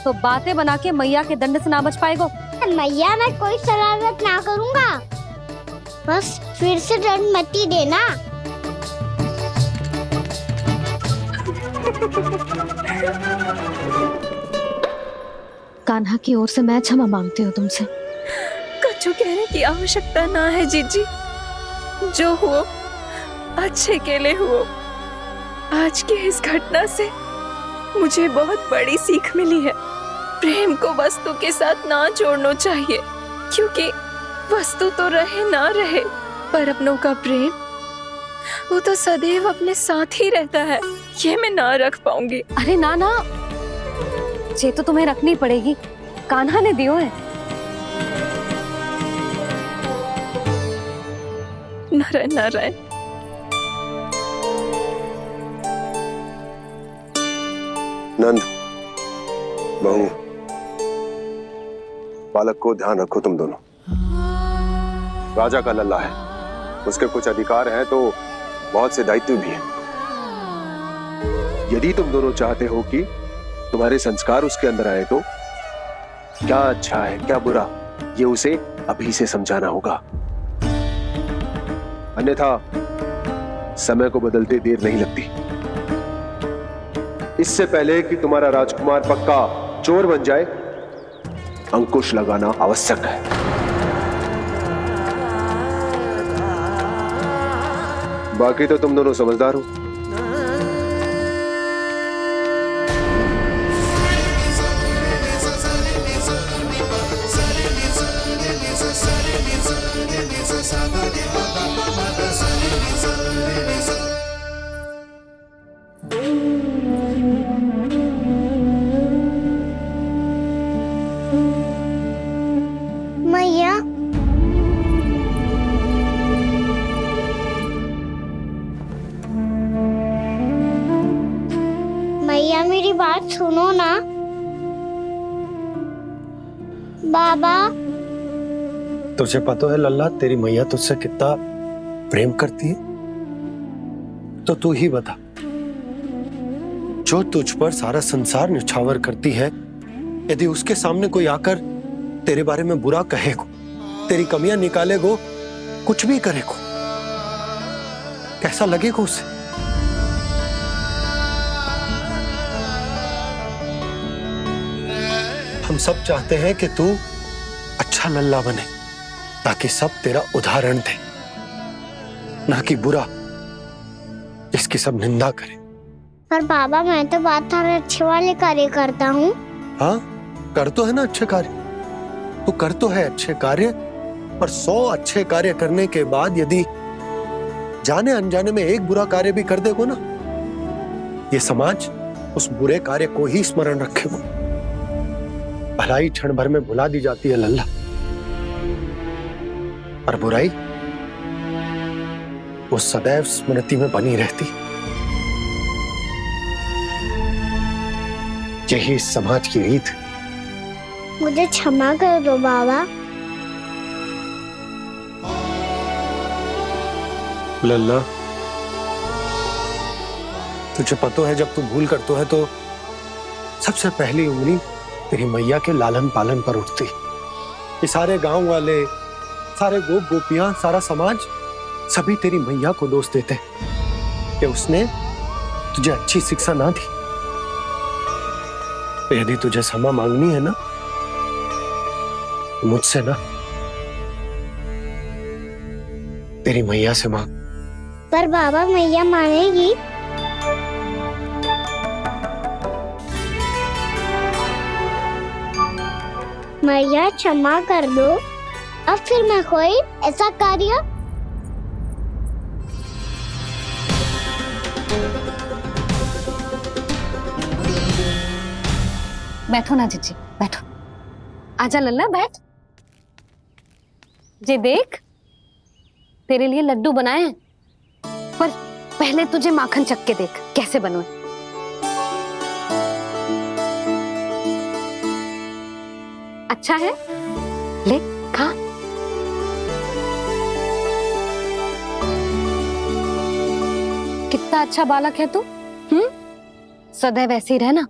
तो बातें बना के मैया के दंड से ना बच पाएगो। मैया, मैं कोई शरारत ना करूंगा, बस फिर से दंड मत ही देना। कान्हा की ओर से मैं क्षमा मांगती हूँ तुमसे। कछु कहने की आवश्यकता ना है जीजी। जो हुआ अच्छे के लिए हुआ। आज की इस घटना से मुझे बहुत बड़ी सीख मिली है। प्रेम को वस्तु के साथ ना जोड़ना चाहिए, क्योंकि वस्तु तो रहे ना रहे, पर अपनों का प्रेम वो तो सदैव अपने साथ ही रहता है। ये मैं ना रख पाऊंगी। अरे ना ना, ये तो तुम्हें रखनी पड़ेगी। कान्हा ने दियो है। नारायण नारायण। नंद, बहू, बालक को ध्यान रखो तुम दोनों। राजा का लल्ला है, उसके कुछ अधिकार हैं तो बहुत से दायित्व भी हैं। यदि तुम दोनों चाहते हो कि तुम्हारे संस्कार उसके अंदर आए तो क्या अच्छा है क्या बुरा, ये उसे अभी से समझाना होगा। अन्यथा समय को बदलते देर नहीं लगती। इससे पहले कि तुम्हारा राजकुमार पक्का चोर बन जाए, अंकुश लगाना आवश्यक है। बाकी तो तुम दोनों समझदार हो। मैया, मैया मेरी बात सुनो ना। बाबा, तुझे पता है लल्ला, तेरी मैया तुझसे कितना प्रेम करती है? तो तू ही बता, जो तुझ पर सारा संसार निछावर करती है, यदि उसके सामने कोई आकर तेरे बारे में बुरा कहेगो, तेरी कमियां निकालेगो, कुछ भी करेगो, कैसा लगेगा उसे? हम सब चाहते हैं कि तू अच्छा लल्ला बने, ताकि सब तेरा उदाहरण दे, ना कि बुरा जिसकी सब निंदा करे। पर बाबा, मैं तो बात हर अच्छे वाले कार्य करता हूँ। हाँ, कर तो है ना अच्छे कार्य, तू कर तो है अच्छे कार्य, पर 100 अच्छे कार्य करने के बाद यदि जाने अनजाने में एक बुरा कार्य भी कर देगो ना, ये समाज उस बुरे कार्य को ही स्मरण रखेगा। भलाई क्षण भर में भुला दी जाती है लल्ला, पर बुराई वो सदैव स्मृति में बनी रहती। यही इस समाज की रीत। मुझे क्षमा कर दो बाबा। लल्ला, तुझे पता है जब तू भूल करतो है तो सबसे पहली उंगली तेरी मैया के लालन पालन पर उठती। ये सारे गांव वाले, सारे गोप गोपियां, सारा समाज सभी तेरी मैया को दोष देते कि उसने तुझे अच्छी शिक्षा ना दी। तो यदि तुझे क्षमा मांगनी है ना, मुझसे ना, तेरी मैया से मांग। पर बाबा मैया मानेगी? मैया क्षमा कर दो, अब फिर मैं कोई ऐसा कार्य। बैठो ना जीजी, बैठो। आजा लल्ला, बैठ। जे देख, तेरे लिए लड्डू बनाए हैं, पर पहले तुझे माखन चख के देख कैसे बनो। अच्छा है, ले खा। कितना अच्छा बालक है तू। सदैव ऐसे ही रहना,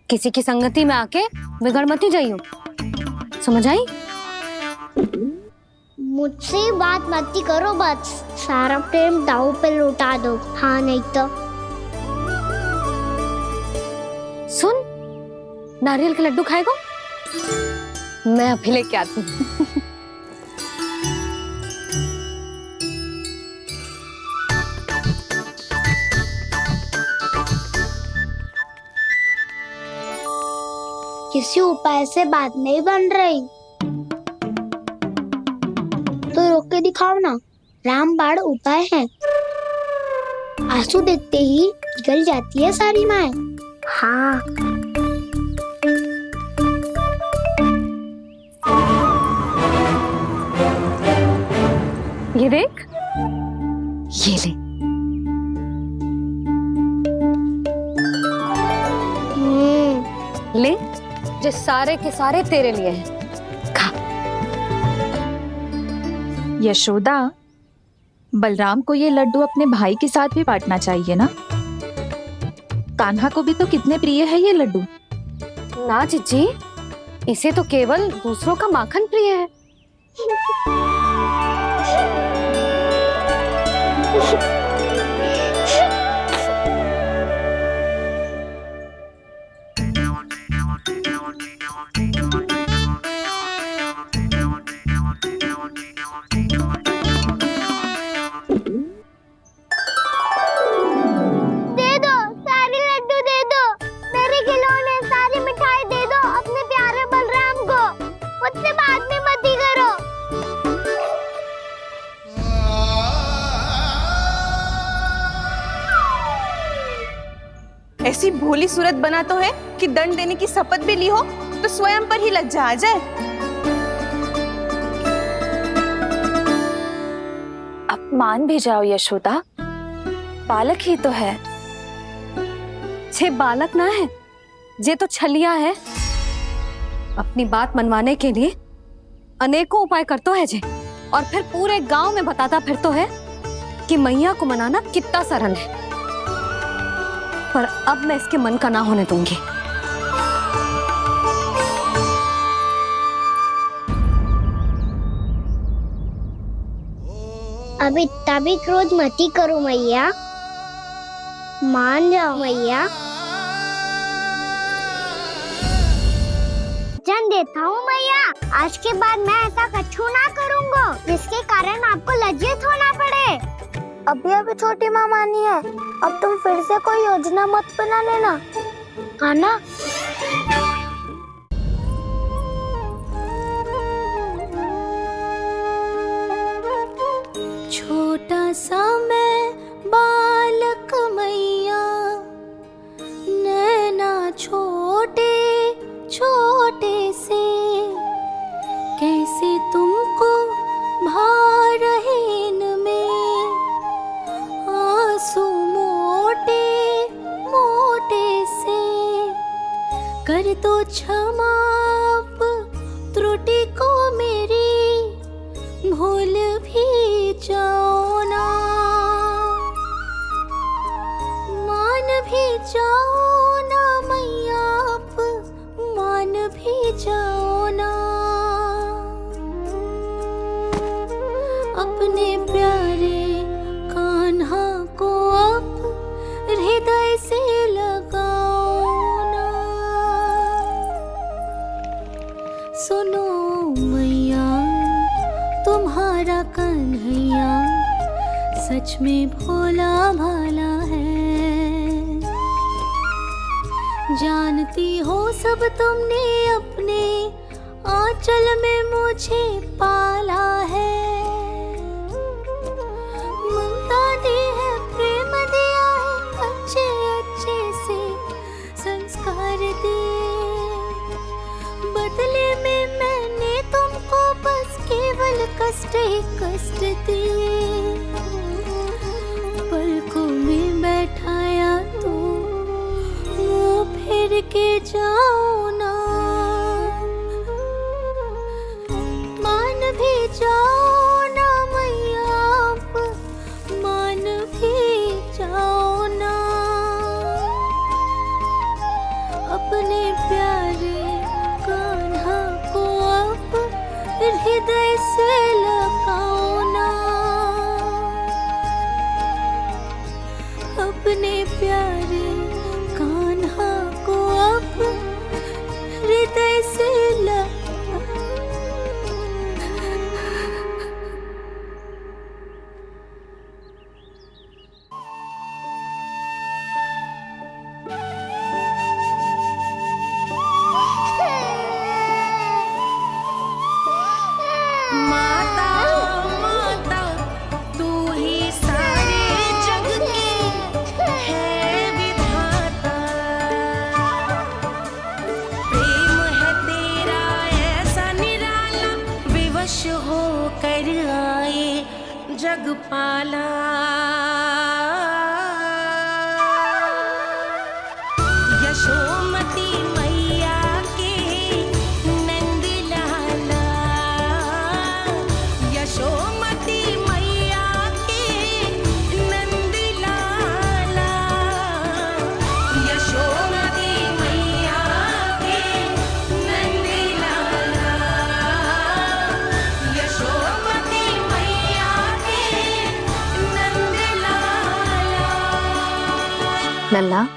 किसी की संगति में आके बिगड़ मत जाइयो, समझ आई? मुझसे बात मत करो, बस सारा प्रेम दाव पे लौटा दो। हाँ नहीं तो सुन, नारियल के लड्डू खाएगा? मैं अभी लेके आती हूँ। किसी उपाय से बात नहीं बन रही तो रोक के दिखाओ ना। रामबाण उपाय है, आंसू देखते ही निकल जाती है सारी माए। हाँ ये देख, ये ले। ले, जो सारे के सारे तेरे लिए हैं, खा। यशोदा, बलराम को ये लड्डू अपने भाई के साथ भी बांटना चाहिए ना। कान्हा को भी तो कितने प्रिय है ये लड्डू। ना जीजी, इसे तो केवल दूसरों का माखन प्रिय है। ऐसी भोली सूरत बना तो है कि दंड देने की शपथ भी ली हो तो स्वयं पर ही लज्जा आ जाए। अब मान भी जाओ यशोदा, बालक ही तो है। छे बालक ना है, जे तो छलिया है। अपनी बात मनवाने के लिए अनेकों उपाय करतो है जे, और फिर पूरे गांव में बताता फिरतो है कि मैया को मनाना कितना सरल है। पर अब मैं इसके मन का ना होने दूंगी। अब इतना भी क्रोध मती करो मैया, मान जाओ मैया। वचन देता हूँ मैया, आज के बाद मैं ऐसा कछु ना करूँगा जिसके कारण आपको लज्जित होना पड़े। अभी अभी छोटी माँ मानी है, अब तुम फिर से कोई योजना मत बना लेना, हाँ ना? छोटा सा मैं बालक मैया, नैना छोटे छोटे क्षमाप त्रुटि को मेरी भूल भी जाओ ना, मान भी जाओ ना मैया, आप मान भी जाओ ना। अपने प्यारे कान्हा को अब हृदय से लगाओ ना। सुनो मैया, तुम्हारा कन्हैया सच में भोला भाला है। जानती हो सब तुमने अपने आंचल में मुझे पाला है। ममता दी है, प्रेम दिया है, अच्छे अच्छे से संस्कार दिए। बदले में मैंने तुमको बस केवल कष्ट ही कष्ट दिए। पलकों में बैठाया तो मुंह फेर के जाओ ना, मान भी जाओ ना मैया, आप मान भी जाओ ना। अपने प्यारे कान्हा को अब हृदय से लगाओ ना। अपने प्यारे कान्हा को अब हृदय से जगपाला। यशोमती मैया के नंद लाला, यशोमती मैया के नंद लाला, यशोमती मैया के नंद लाला, यशोमती मैया के नंद लाला। लल्ला,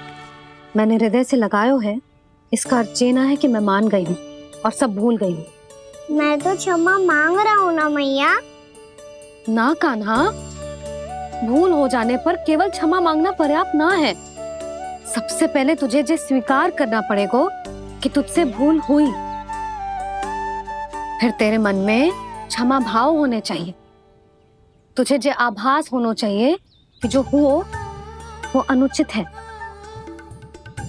मैंने हृदय से लगायो है, इसका अर्थ ये ना है कि मैं मान गई हूँ और सब भूल गई हूँ। मैं तो क्षमा मांग रहा हूँ ना मैया। ना कान्हा, भूल हो जाने पर केवल क्षमा मांगना पर्याप्त ना है। सबसे पहले तुझे जो स्वीकार करना पड़ेगा कि तुझसे भूल हुई, फिर तेरे मन में क्षमा भाव होने चाहिए। तुझे जो आभास होना चाहिए कि जो हुआ वो अनुचित है।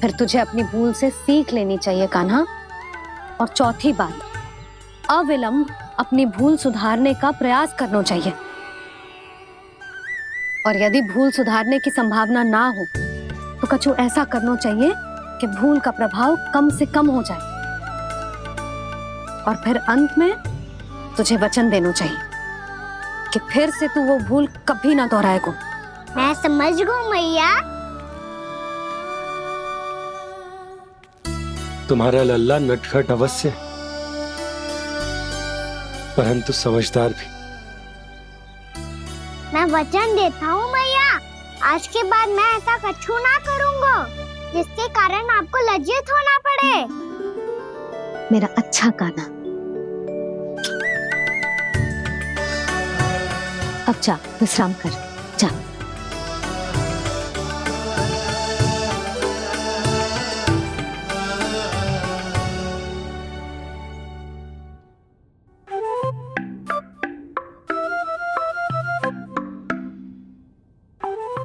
फिर तुझे अपनी भूल से सीख लेनी चाहिए कान्हा। और चौथी बात, अविलंब अपनी भूल सुधारने का प्रयास करना चाहिए। और यदि भूल सुधारने की संभावना ना हो तो कछु ऐसा करना चाहिए कि भूल का प्रभाव कम से कम हो जाए। और फिर अंत में तुझे वचन देना चाहिए कि फिर से तू वो भूल कभी ना दोहराएगा। मैं समझ गई मैया। तुम्हारा लल्ला नटखट अवश्य, परंतु समझदार भी। मैं वचन देता हूँ मैया, आज के बाद मैं ऐसा कछु ना करूँगा जिसके कारण आपको लज्जित होना पड़े। मेरा अच्छा कान्हा, अब जा विश्राम कर, जा।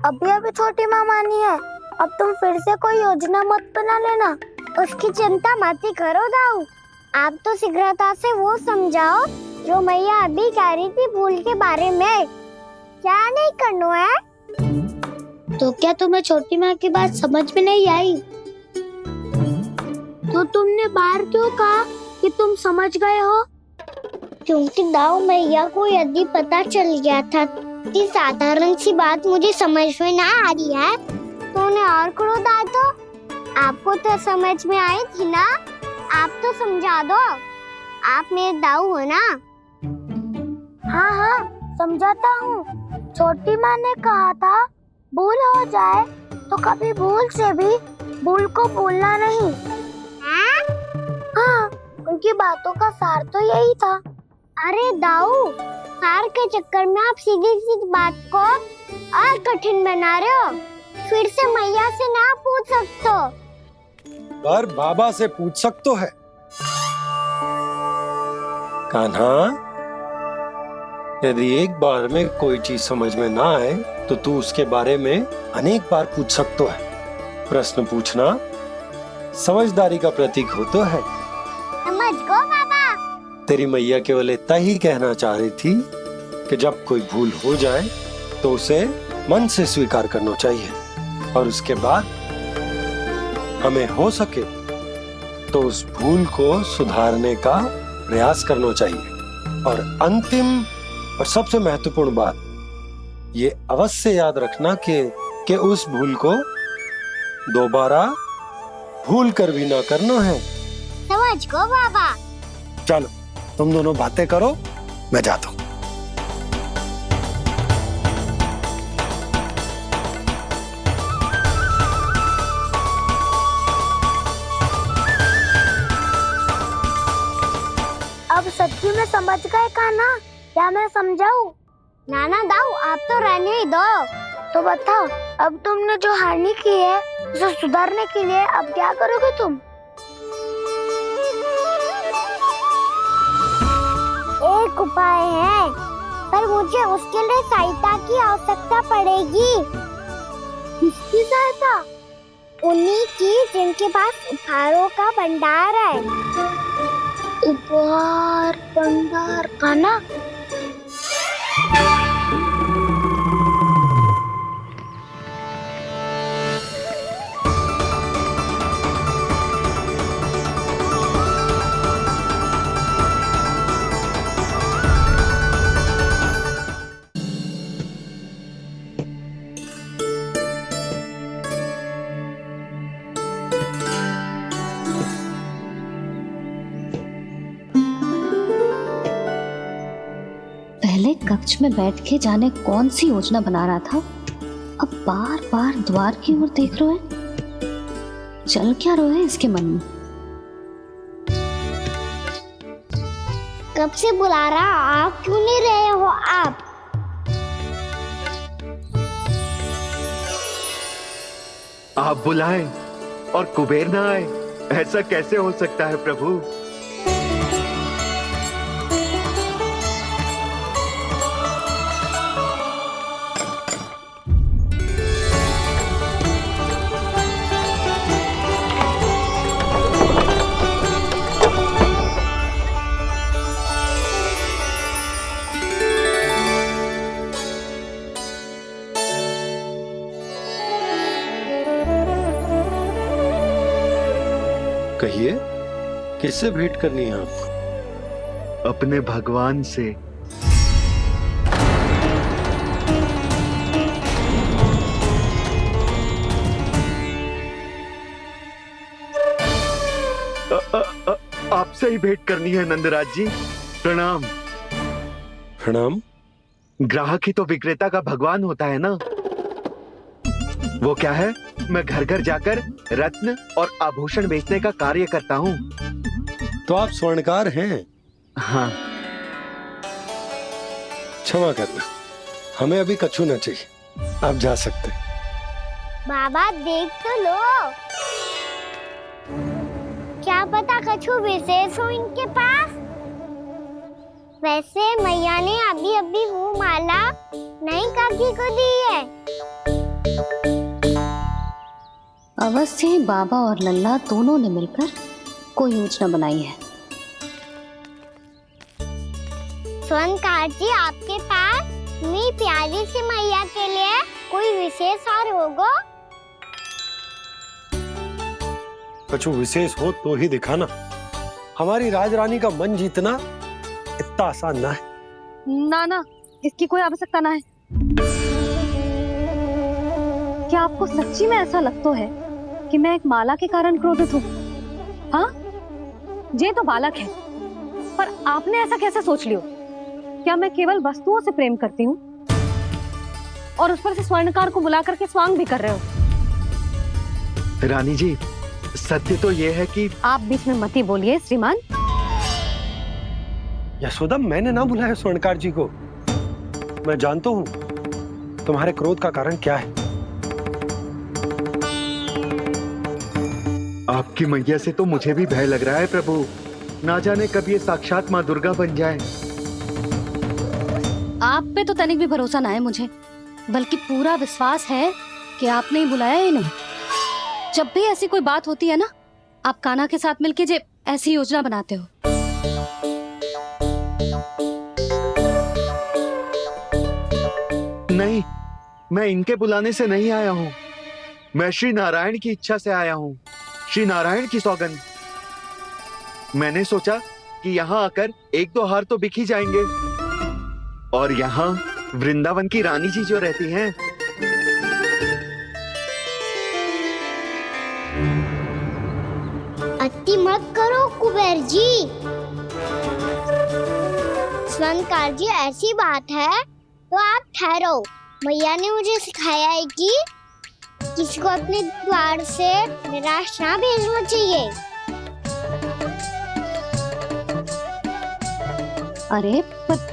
अभी अभी छोटी माँ मानी है, अब तुम फिर से कोई योजना मत बना लेना। उसकी चिंता मत ही करो दाऊ। आप तो शीघ्रता से वो समझाओ जो मैया अभी कह रही थी भूल के बारे में। क्या नहीं करना है? तो क्या तुम्हें छोटी माँ की बात समझ में नहीं आई? तो तुमने बाहर क्यों कहा कि तुम समझ गए हो? क्योंकि दाऊ मैया को यदि पता चल गया था कि साधारण सी बात मुझे समझ में ना आ रही है तो उन्हें और क्रोध आया तो आपको तो समझ में आई थी ना, आप तो समझा दो, आप मेरे दाऊ हो ना। हाँ हाँ समझाता हूँ। छोटी माँ ने कहा था भूल हो जाए तो कभी भूल से भी भूल को भूलना नहीं। हाँ उनकी बातों का सार तो यही था। अरे दाऊ, सार के चक्कर में आप सीधी सीधी बात को और कठिन बना रहे हो। फिर से मैया से ना पूछ सकते हो, पर बाबा से पूछ सकते है। कान्हा, यदि एक बार में कोई चीज समझ में ना आए तो तू उसके बारे में अनेक बार पूछ सकते है। प्रश्न पूछना समझदारी का प्रतीक होता है। समझ गो बाबा। तेरी मैया केवल इतना ही कहना चाह रही थी कि जब कोई भूल हो जाए तो उसे मन से स्वीकार करना चाहिए और उसके बाद हमें हो सके तो उस भूल को सुधारने का प्रयास करना चाहिए। और अंतिम और सबसे महत्वपूर्ण बात ये अवश्य याद रखना कि उस भूल को दोबारा भूल कर भी ना करना है। समझ गो बाबा। चलो तुम दोनों बातें करो, मैं जाता हूँ। अब सच्ची में समझ गए कान्हा? क्या मैं समझाऊं? नाना दाऊ, आप तो रहने ही दो। तो बताओ, अब तुमने जो हानि की है उसे सुधारने के लिए अब क्या करोगे तुम? एक उपाय है, पर मुझे उसके लिए सहायता की आवश्यकता पड़ेगी। किसकी सहायता? उन्हीं की जिनके पास उपहारों का भंडार है। उपहार भंडार कान्हा? पहले कक्ष में बैठ के जाने कौन सी योजना बना रहा था, अब बार बार द्वार की ओर देख रहे हैं। चल क्या रहे हैं इसके मन में? कब से बुला रहा, आप क्यों नहीं रहे हो? आप बुलाएं और कुबेर ना आए, ऐसा कैसे हो सकता है प्रभु? कहिए, किससे भेंट करनी है आपको? अपने भगवान से। आपसे ही भेंट करनी है नंदराज जी। प्रणाम। प्रणाम। ग्राहक ही तो विक्रेता का भगवान होता है ना। वो क्या है, मैं घर घर जाकर रत्न और आभूषण बेचने का कार्य करता हूँ। तो आप स्वर्णकार हैं? हाँ। क्षमा करना, हमें अभी कछु न चाहिए, आप जा सकते। बाबा देख तो लो, क्या पता कछु विशेष हो इनके पास। वैसे मैया ने अभी अभी वो माला नई काकी को दी है। अवश्य ही बाबा और लल्ला दोनों ने मिलकर कोई योजना बनाई है। स्वर्णकार जी, आपके पास मेरी प्यारी सी मैया के लिए कोई विशेष हार होगा? कछु विशेष हो तो ही दिखाना। हमारी राजरानी का मन जीतना इतना आसान ना है। ना ना, इसकी कोई आवश्यकता ना है। क्या आपको सच्ची में ऐसा लगता है कि मैं एक माला के कारण क्रोधित हूँ? हाँ, ये तो बालक है, पर आपने ऐसा कैसे सोच लियो? क्या मैं केवल वस्तुओं से प्रेम करती हूँ और उस पर से स्वर्णकार को बुला करके स्वांग भी कर रहे हो? रानी जी, सत्य तो ये है कि आप बीच में मत ही बोलिए श्रीमान। यशोदा, मैंने ना बुलाया स्वर्णकार जी को। मैं जानता हूँ तुम्हारे क्रोध का कारण क्या है। आपकी मैया से तो मुझे भी भय लग रहा है प्रभु। ना जाने कब ये साक्षात माँ दुर्गा बन जाए। आप पे तो तनिक भी भरोसा ना है मुझे, बल्कि पूरा विश्वास है कि आपने ही बुलाया ही नहीं। जब भी ऐसी कोई बात होती है ना, आप कान्हा के साथ मिलके जे ऐसी योजना बनाते हो। नहीं, मैं इनके बुलाने से नहीं आया हूँ। मैं श्री नारायण की इच्छा से आया हूँ, श्री नारायण की सौगंध। मैंने सोचा कि यहाँ आकर एक दो हार तो बिक ही जाएंगे, और यहाँ वृंदावन की रानी जी जो रहती हैं। अति मत करो कुबेर जी। स्वर्णकार जी, ऐसी बात है तो आप ठहरो। मैया ने मुझे सिखाया है कि किसी को अपने द्वार से निराश ना भेजना चाहिए। अरे पर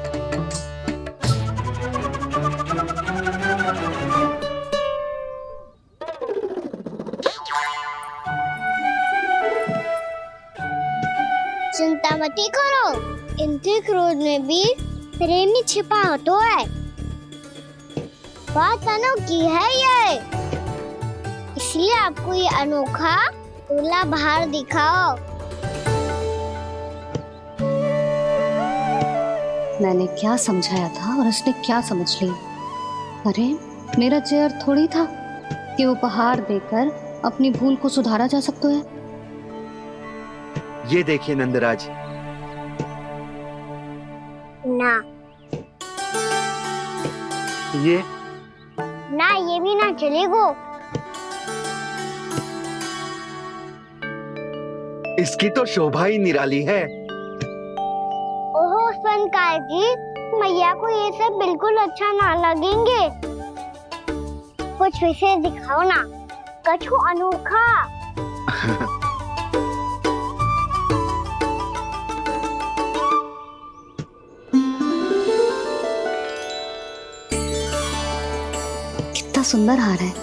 चिंता मत करो, इनके क्रोध में भी प्रेम ही छिपा होता है। बात अनोखी है ये, इसलिए आपको ये अनोखा दूल्हा बाहर दिखाओ। मैंने क्या समझाया था और उसने क्या समझ लिया? अरे मेरा चेयर थोड़ी था कि उपहार देकर अपनी भूल को सुधारा जा सकता है। ये देखिए नंदराज। ना ये ना, ये भी ना चलेगो। इसकी तो शोभा ही निराली है। ओहो स्वर्णकार जी, मैया को ये सब बिल्कुल अच्छा ना लगेंगे। कुछ विशेष दिखाओ ना, कछु अनोखा। कितना सुंदर हार है,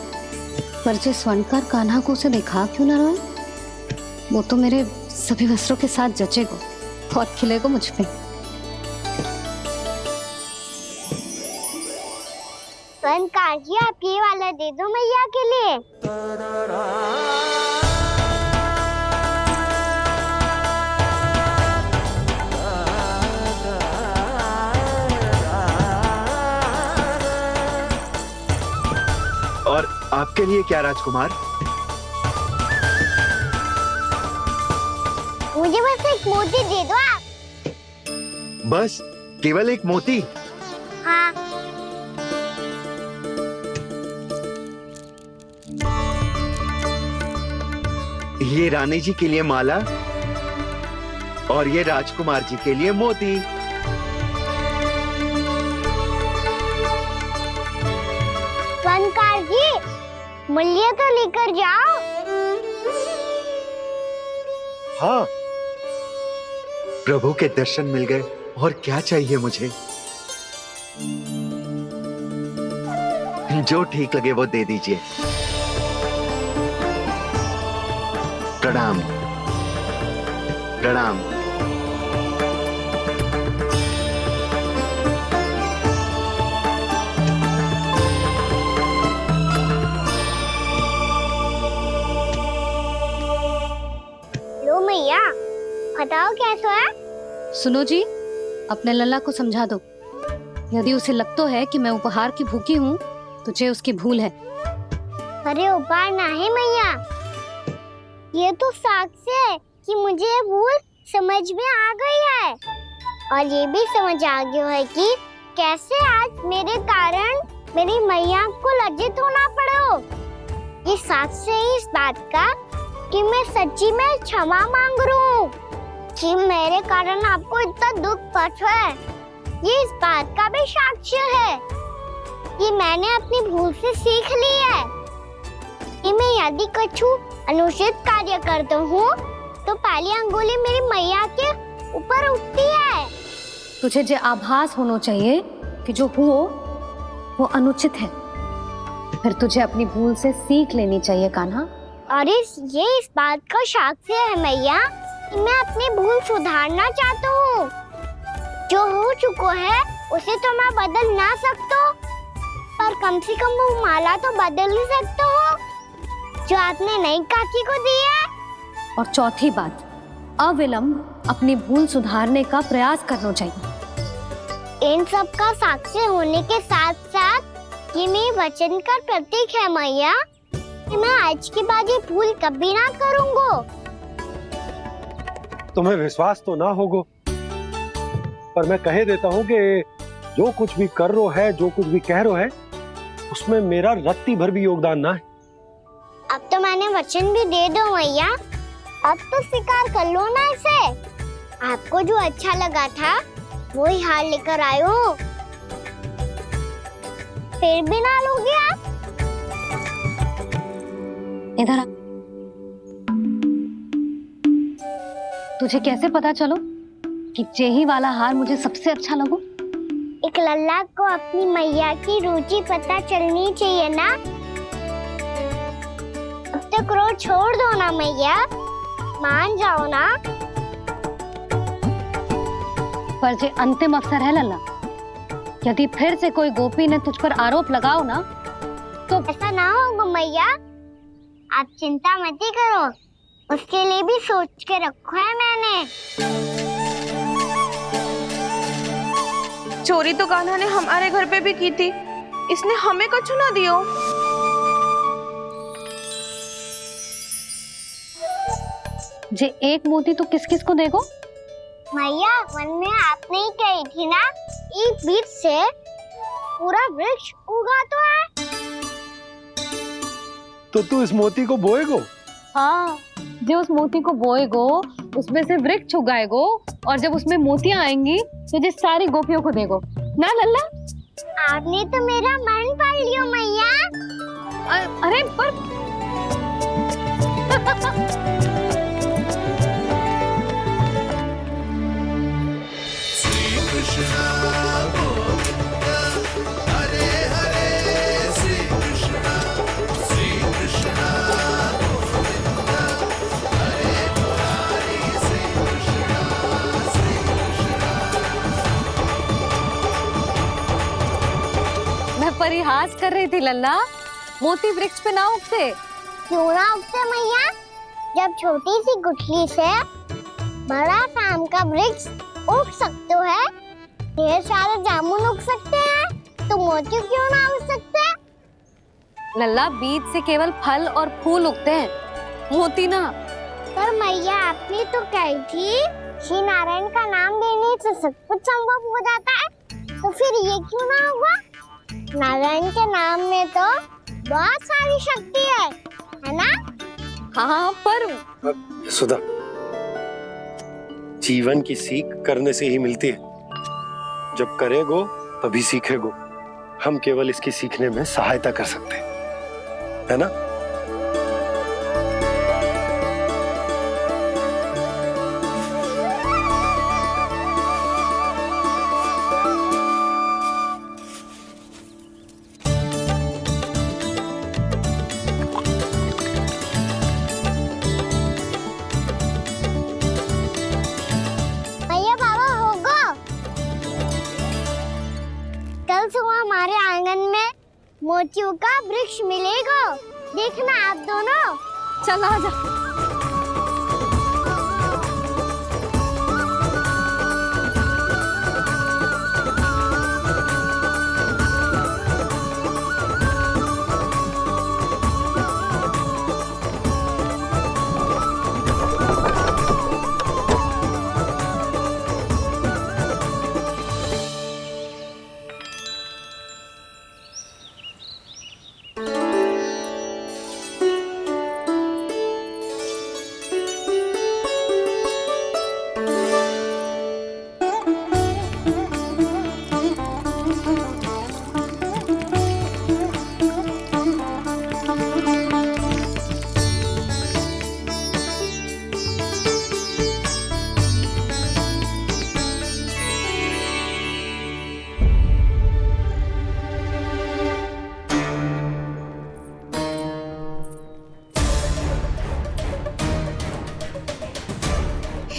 पर जो स्वर्णकार कान्हा को उसे देखा क्यों ना रोए? वो तो मेरे सभी वस्त्रों के साथ जचेगा और खिलेगा मुझ पे। स्वर्णकार जी, आप ये वाला दे दो मैया के लिए। और आपके लिए क्या राजकुमार? मुझे बस एक मोती दे दो आप। बस केवल एक मोती? हाँ। ये रानी जी के लिए माला और ये राजकुमार जी के लिए मोती। स्वर्णकार जी, मूल्य तो लेकर जाओ। हाँ, प्रभु के दर्शन मिल गए, और क्या चाहिए मुझे? जो ठीक लगे वो दे दीजिए। प्रणाम प्रणाम। लो मैया, बताओ कैसा है? सुनो जी, अपने लल्ला को समझा दो। यदि उसे लगता है कि मैं उपहार की भूखी हूँ, तो ये उसकी भूल है। अरे उपहार ना है मैया, ये तो साक्ष्य है कि मुझे ये भूल समझ में आ गई है और ये भी समझ आ गया है कि कैसे आज मेरे कारण मेरी मैया को लज्जित होना पड़ो। ये साक्ष्य है इस बात का कि मैं सच्ची में क्षमा मांग रहा हूँ कि मेरे कारण आपको इतना दुख पहुंचा है। ये इस बात का भी साक्ष्य है कि मैंने अपनी भूल से सीख ली है कि मैं यदि कुछ अनुचित कार्य करता हूँ तो पहली अंगुली मेरी मैया के ऊपर उठती है। तुझे जो आभास होना चाहिए कि जो हुआ वो अनुचित है, फिर तुझे अपनी भूल से सीख लेनी चाहिए कान्हा। और ये इस बात का साक्ष्य है मैया कि मैं अपनी भूल सुधारना चाहता हूँ। जो हो चुका है उसे तो मैं बदल ना सकता, पर कम से कम वो माला तो बदल ही सकता हूँ जो आपने नई काकी को दी है। और चौथी बात, अविलंब अपनी भूल सुधारने का प्रयास करना चाहिए। इन सब का साक्षी होने के साथ साथ ये मेरे वचन का प्रतीक है मैया कि मैं आज के बाद ये भूल कभी ना करूँगा। तुम्हें विश्वास तो ना होगो, पर मैं कह देता हूँ कि जो कुछ भी कर रो है, जो कुछ भी कह रो है, उसमें मेरा रत्ती भर भी योगदान ना है। अब तो मैंने वचन भी दे दो मैया, अब तो स्वीकार कर लो ना इसे। आपको जो अच्छा लगा था वो ही हार लेकर आयो, फिर भी ना लोगे आप। इधर आ। तुझे कैसे पता चलो कि जेही वाला हार मुझे सबसे अच्छा लगो? एक लल्ला को अपनी मैया की रुचि पता चलनी चाहिए ना। अब तक क्रोध छोड़ दो ना मैया, मान जाओ ना। पर जे अंतिम अवसर है लल्ला, यदि फिर से कोई गोपी ने तुझ पर आरोप लगाओ ना तो ऐसा ना होगा मैया, आप चिंता मत करो, उसके लिए भी सोच के रखा है मैंने। चोरी तो कान्हा ने हमारे घर पे भी की थी, इसने हमें कुछ ना दियो। जे एक मोती तो किस किस को देगो? मैया, मन में आपने ही कही थी ना, एक बीज से पूरा वृक्ष उगा तो है। तो तू इस मोती को बोएगो? हाँ, जो उस मोती को बोएगो उसमें से वृक्ष उगाएगो, और जब उसमें मोतियां आएंगी तो जिस सारी गोपियों को देगो ना लल्ला। आपने तो मेरा मन पढ़ लियो मैया। अरे पर श्री कृष्ण गोविंद हरे हरे, श्री कृष्ण गोविंद हरे मुरारी, श्री कृष्ण। मैं परिहास कर रही थी लल्ला, मोती वृक्ष पे ना उगते। क्यों ना उगते मैया? जब छोटी सी गुठली से बड़ा आम का वृक्ष उग सकते है, ढेर सारे जामुन उग सकते हैं, तो मोती क्यों ना उग सकते? लल्ला, बीज से केवल फल और फूल उगते हैं, मोती ना। पर मैया, आपने तो कही थी श्री नारायण का नाम लेने से सब कुछ संभव हो जाता है, तो फिर ये क्यों ना हुआ? नारायण के नाम में तो बहुत सारी शक्ति है ना? हाँ, पर सुधा, जीवन की सीख करने से ही मिलती है। जब करेगो तभी सीखेगो। हम केवल इसकी सीखने में सहायता कर सकते हैं, है ना? भैया बाबा होगा, कल सुबह हमारे आंगन में मोतियों का वृक्ष मिलेगा, देखना आप दोनों। चल आजा।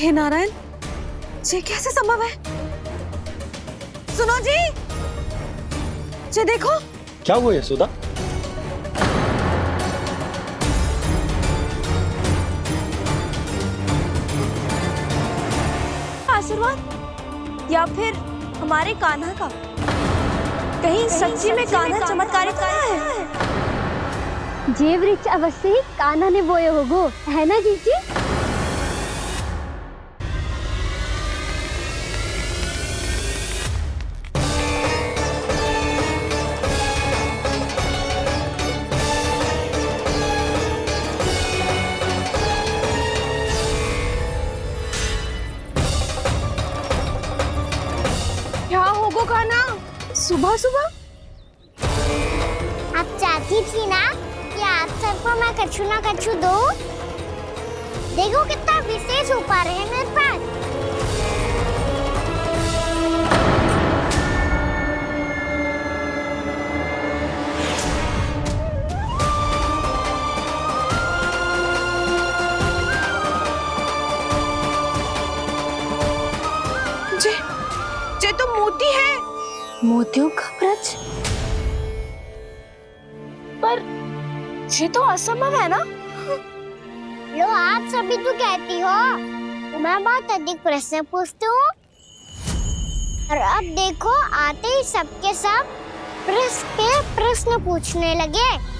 हे नारायण, ये कैसे संभव है? सुनो जी, ये देखो। क्या हुआ यशोदा? आशीर्वाद या फिर हमारे कान्हा का? कहीं सच्ची में कान्हा चमत्कारित आया है? जे वृक्ष अवश्य ही कान्हा ने बोए होगो, है ना जीजी? क्या होगो कान्हा सुबह सुबह? आप चाहती थी ना कि आज सबको मैं कछु ना कछु दो। देखो कितना विशेष उपहार है मेरे पास। ये तो मोती है। मोतियों का ब्रज? पर ये तो असंभव है ना? लो आप सभी तो कहती हो, मैं बहुत अधिक प्रश्न पूछती हूँ, और अब देखो आते ही सबके सब प्रश्न पे प्रश्न पूछने लगे।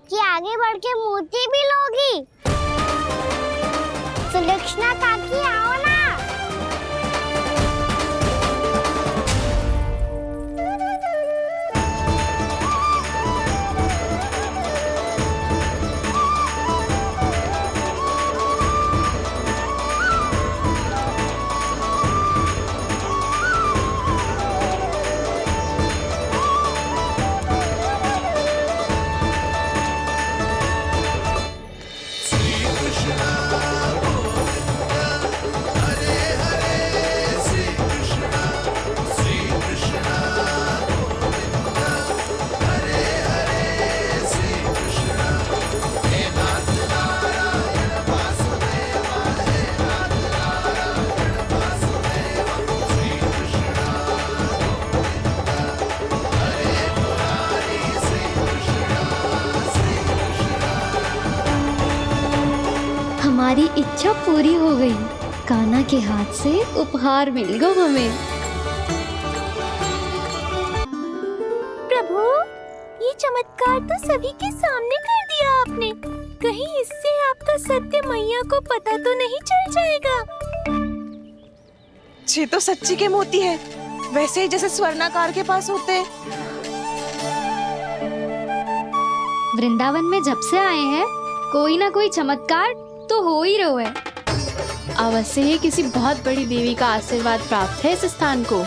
कि आगे बढ़ के मोती भी लोगी? सुलक्षणा काकी आओ ना। हमारी इच्छा पूरी हो गई। कान्हा के हाथ से उपहार मिल गया हमें। प्रभु, ये चमत्कार तो सभी के सामने कर दिया आपने। कहीं इससे आपका सत्य मैया को पता तो नहीं चल जाएगा? ये तो सच्ची के मोती है, वैसे ही जैसे स्वर्णाकार के पास होते हैं। वृंदावन में जब से आए हैं, कोई ना कोई चमत्कार तो हो ही रहा है। अवश्य ही किसी बहुत बड़ी देवी का आशीर्वाद प्राप्त है इस स्थान को।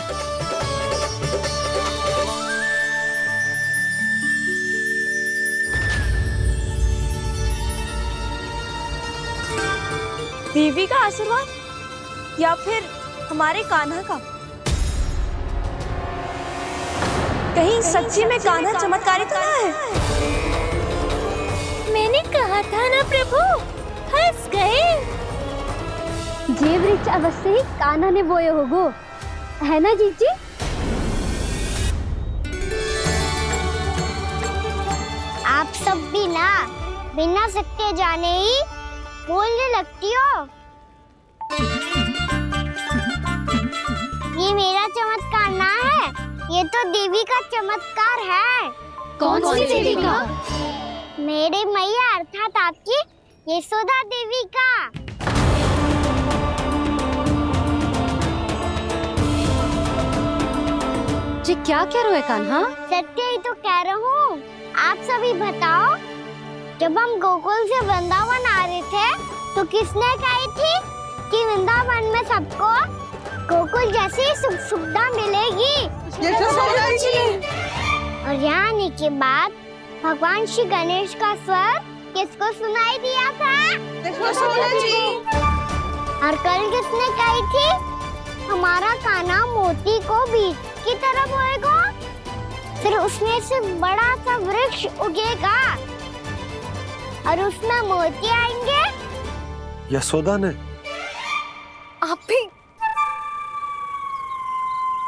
देवी का आशीर्वाद या फिर हमारे कान्हा का? कहीं सच्ची में कान्हा चमत्कारित आया है? मैंने कहा था ना प्रभु, हंस गए। जे वृक्ष अवश्य ही कान्हा ने बोए होगो, है ना जीजी? आप सब भी ना बिना सत्य जाने ही बोलने लगती हो। ये मेरा चमत्कार ना है, ये तो देवी का चमत्कार है। कौन सी देवी का? मेरे मैया अर्थात आपकी यशोदा देवी का। जी क्या कह रहे हो कान्हा? सत्य ही तो कह रहा हूँ। आप सभी बताओ, जब हम गोकुल से वृंदावन आ रहे थे तो किसने कही थी कि वृंदावन में सबको गोकुल जैसी सुख सुविधा मिलेगी? यशोदा जी। और यहाँ आने के बाद भगवान श्री गणेश का स्वर किसको सुनाई दिया था? यशोदा जी। और कल किसने कही थी हमारा कान्हा मोती को बीच की तरफ होएगा, फिर उसमें से बड़ा सा वृक्ष उगेगा और उसमें मोती आएंगे? यशोदा ने। आप भी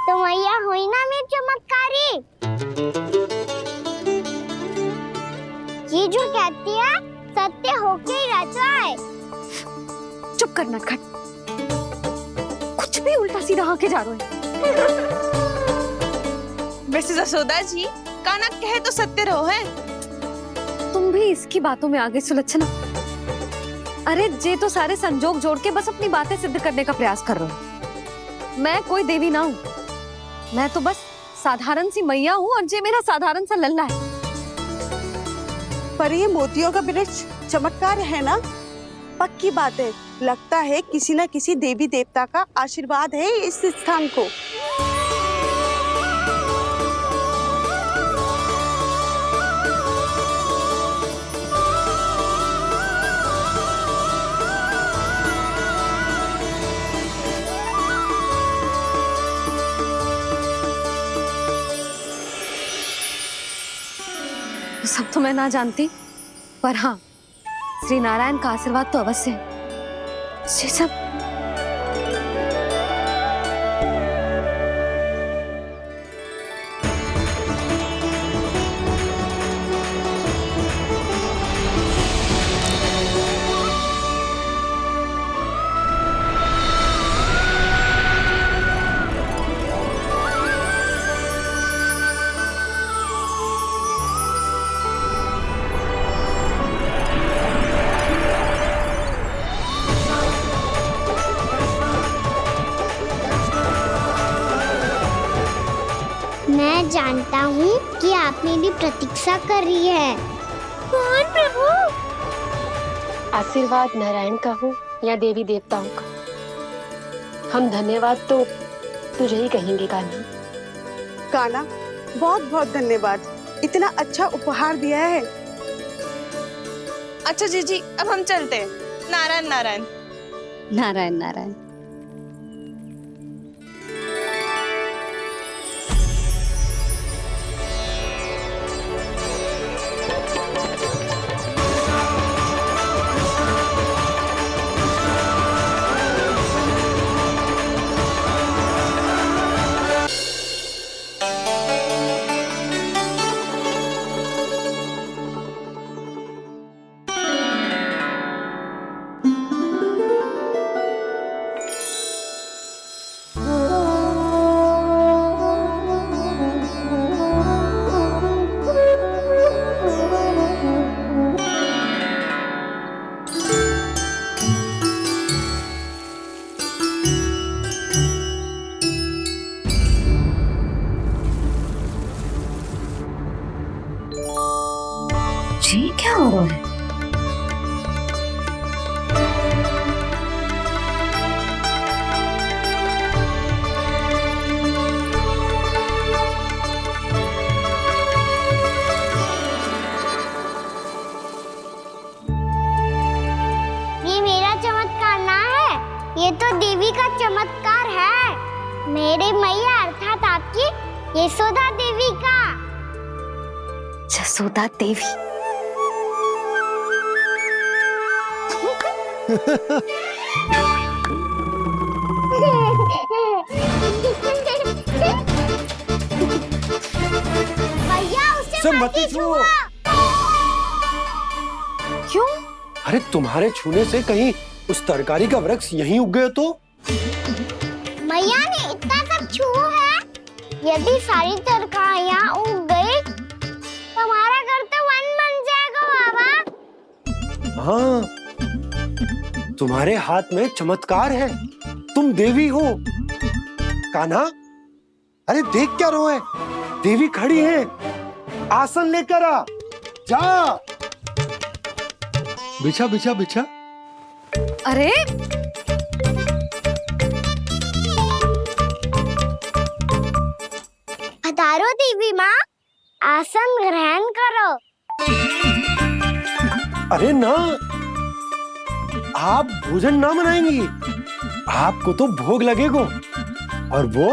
तो मैया हुई ना मेरी चमत्कारी। ये जो कहती है सत्य होके ही रहता है। चुप कर नटखट, कुछ भी उल्टा सीधा आके जा रहे हो। वैसे यशोदा जी, कान्हा कहे तो सत्य रहो है। तुम भी इसकी बातों में आगे सुलझना। अरे जे तो सारे संजोग जोड़ के बस अपनी बातें सिद्ध करने का प्रयास कर रहे हो। मैं कोई देवी ना हूँ, मैं तो बस साधारण सी मैया हूँ और जे मेरा साधारण सा लल्ला है। पर ये मोतियों का वृक्ष चमत्कार है ना? पक्की बात है, लगता है किसी न किसी देवी देवता का आशीर्वाद है इस स्थान को। सब तो मैं ना जानती, पर हाँ, श्री नारायण का आशीर्वाद तो अवश्य है। ये सब मैं जानता हूँ कि आप मेरी प्रतीक्षा कर रही है। कौन प्रभु? आशीर्वाद नारायण का हो या देवी देवताओं का, हम धन्यवाद तो तुझे ही कहेंगे कान्हा। कान्हा, बहुत बहुत धन्यवाद, इतना अच्छा उपहार दिया है। अच्छा जीजी, अब हम चलते हैं। नारायण नारायण। नारायण नारायण। जी क्या हो रहा है? ये मेरा चमत्कार ना है, ये तो देवी का चमत्कार है। मेरे मैया अर्थात आपकी यशोदा देवी का। यशोदा देवी। भैया उसे सब मत मत छुओ। क्यों? अरे तुम्हारे छूने से कहीं उस तरकारी का वृक्ष यहीं उग गए तो? मैया ने इतना सब छुआ है, यदि सारी तरकारियां उग गई तो हमारा घर तो वन बन जाएगा बाबा। हाँ, तुम्हारे हाथ में चमत्कार है, तुम देवी हो। कान्हा, अरे देख क्या रो है, देवी खड़ी है, आसन लेकर आ, जा। बिछा बिछा बिछा। अरे पधारो देवी माँ, आसन ग्रहण करो अरे ना, आप भोजन ना मनाएंगी, आपको तो भोग लगेगा और वो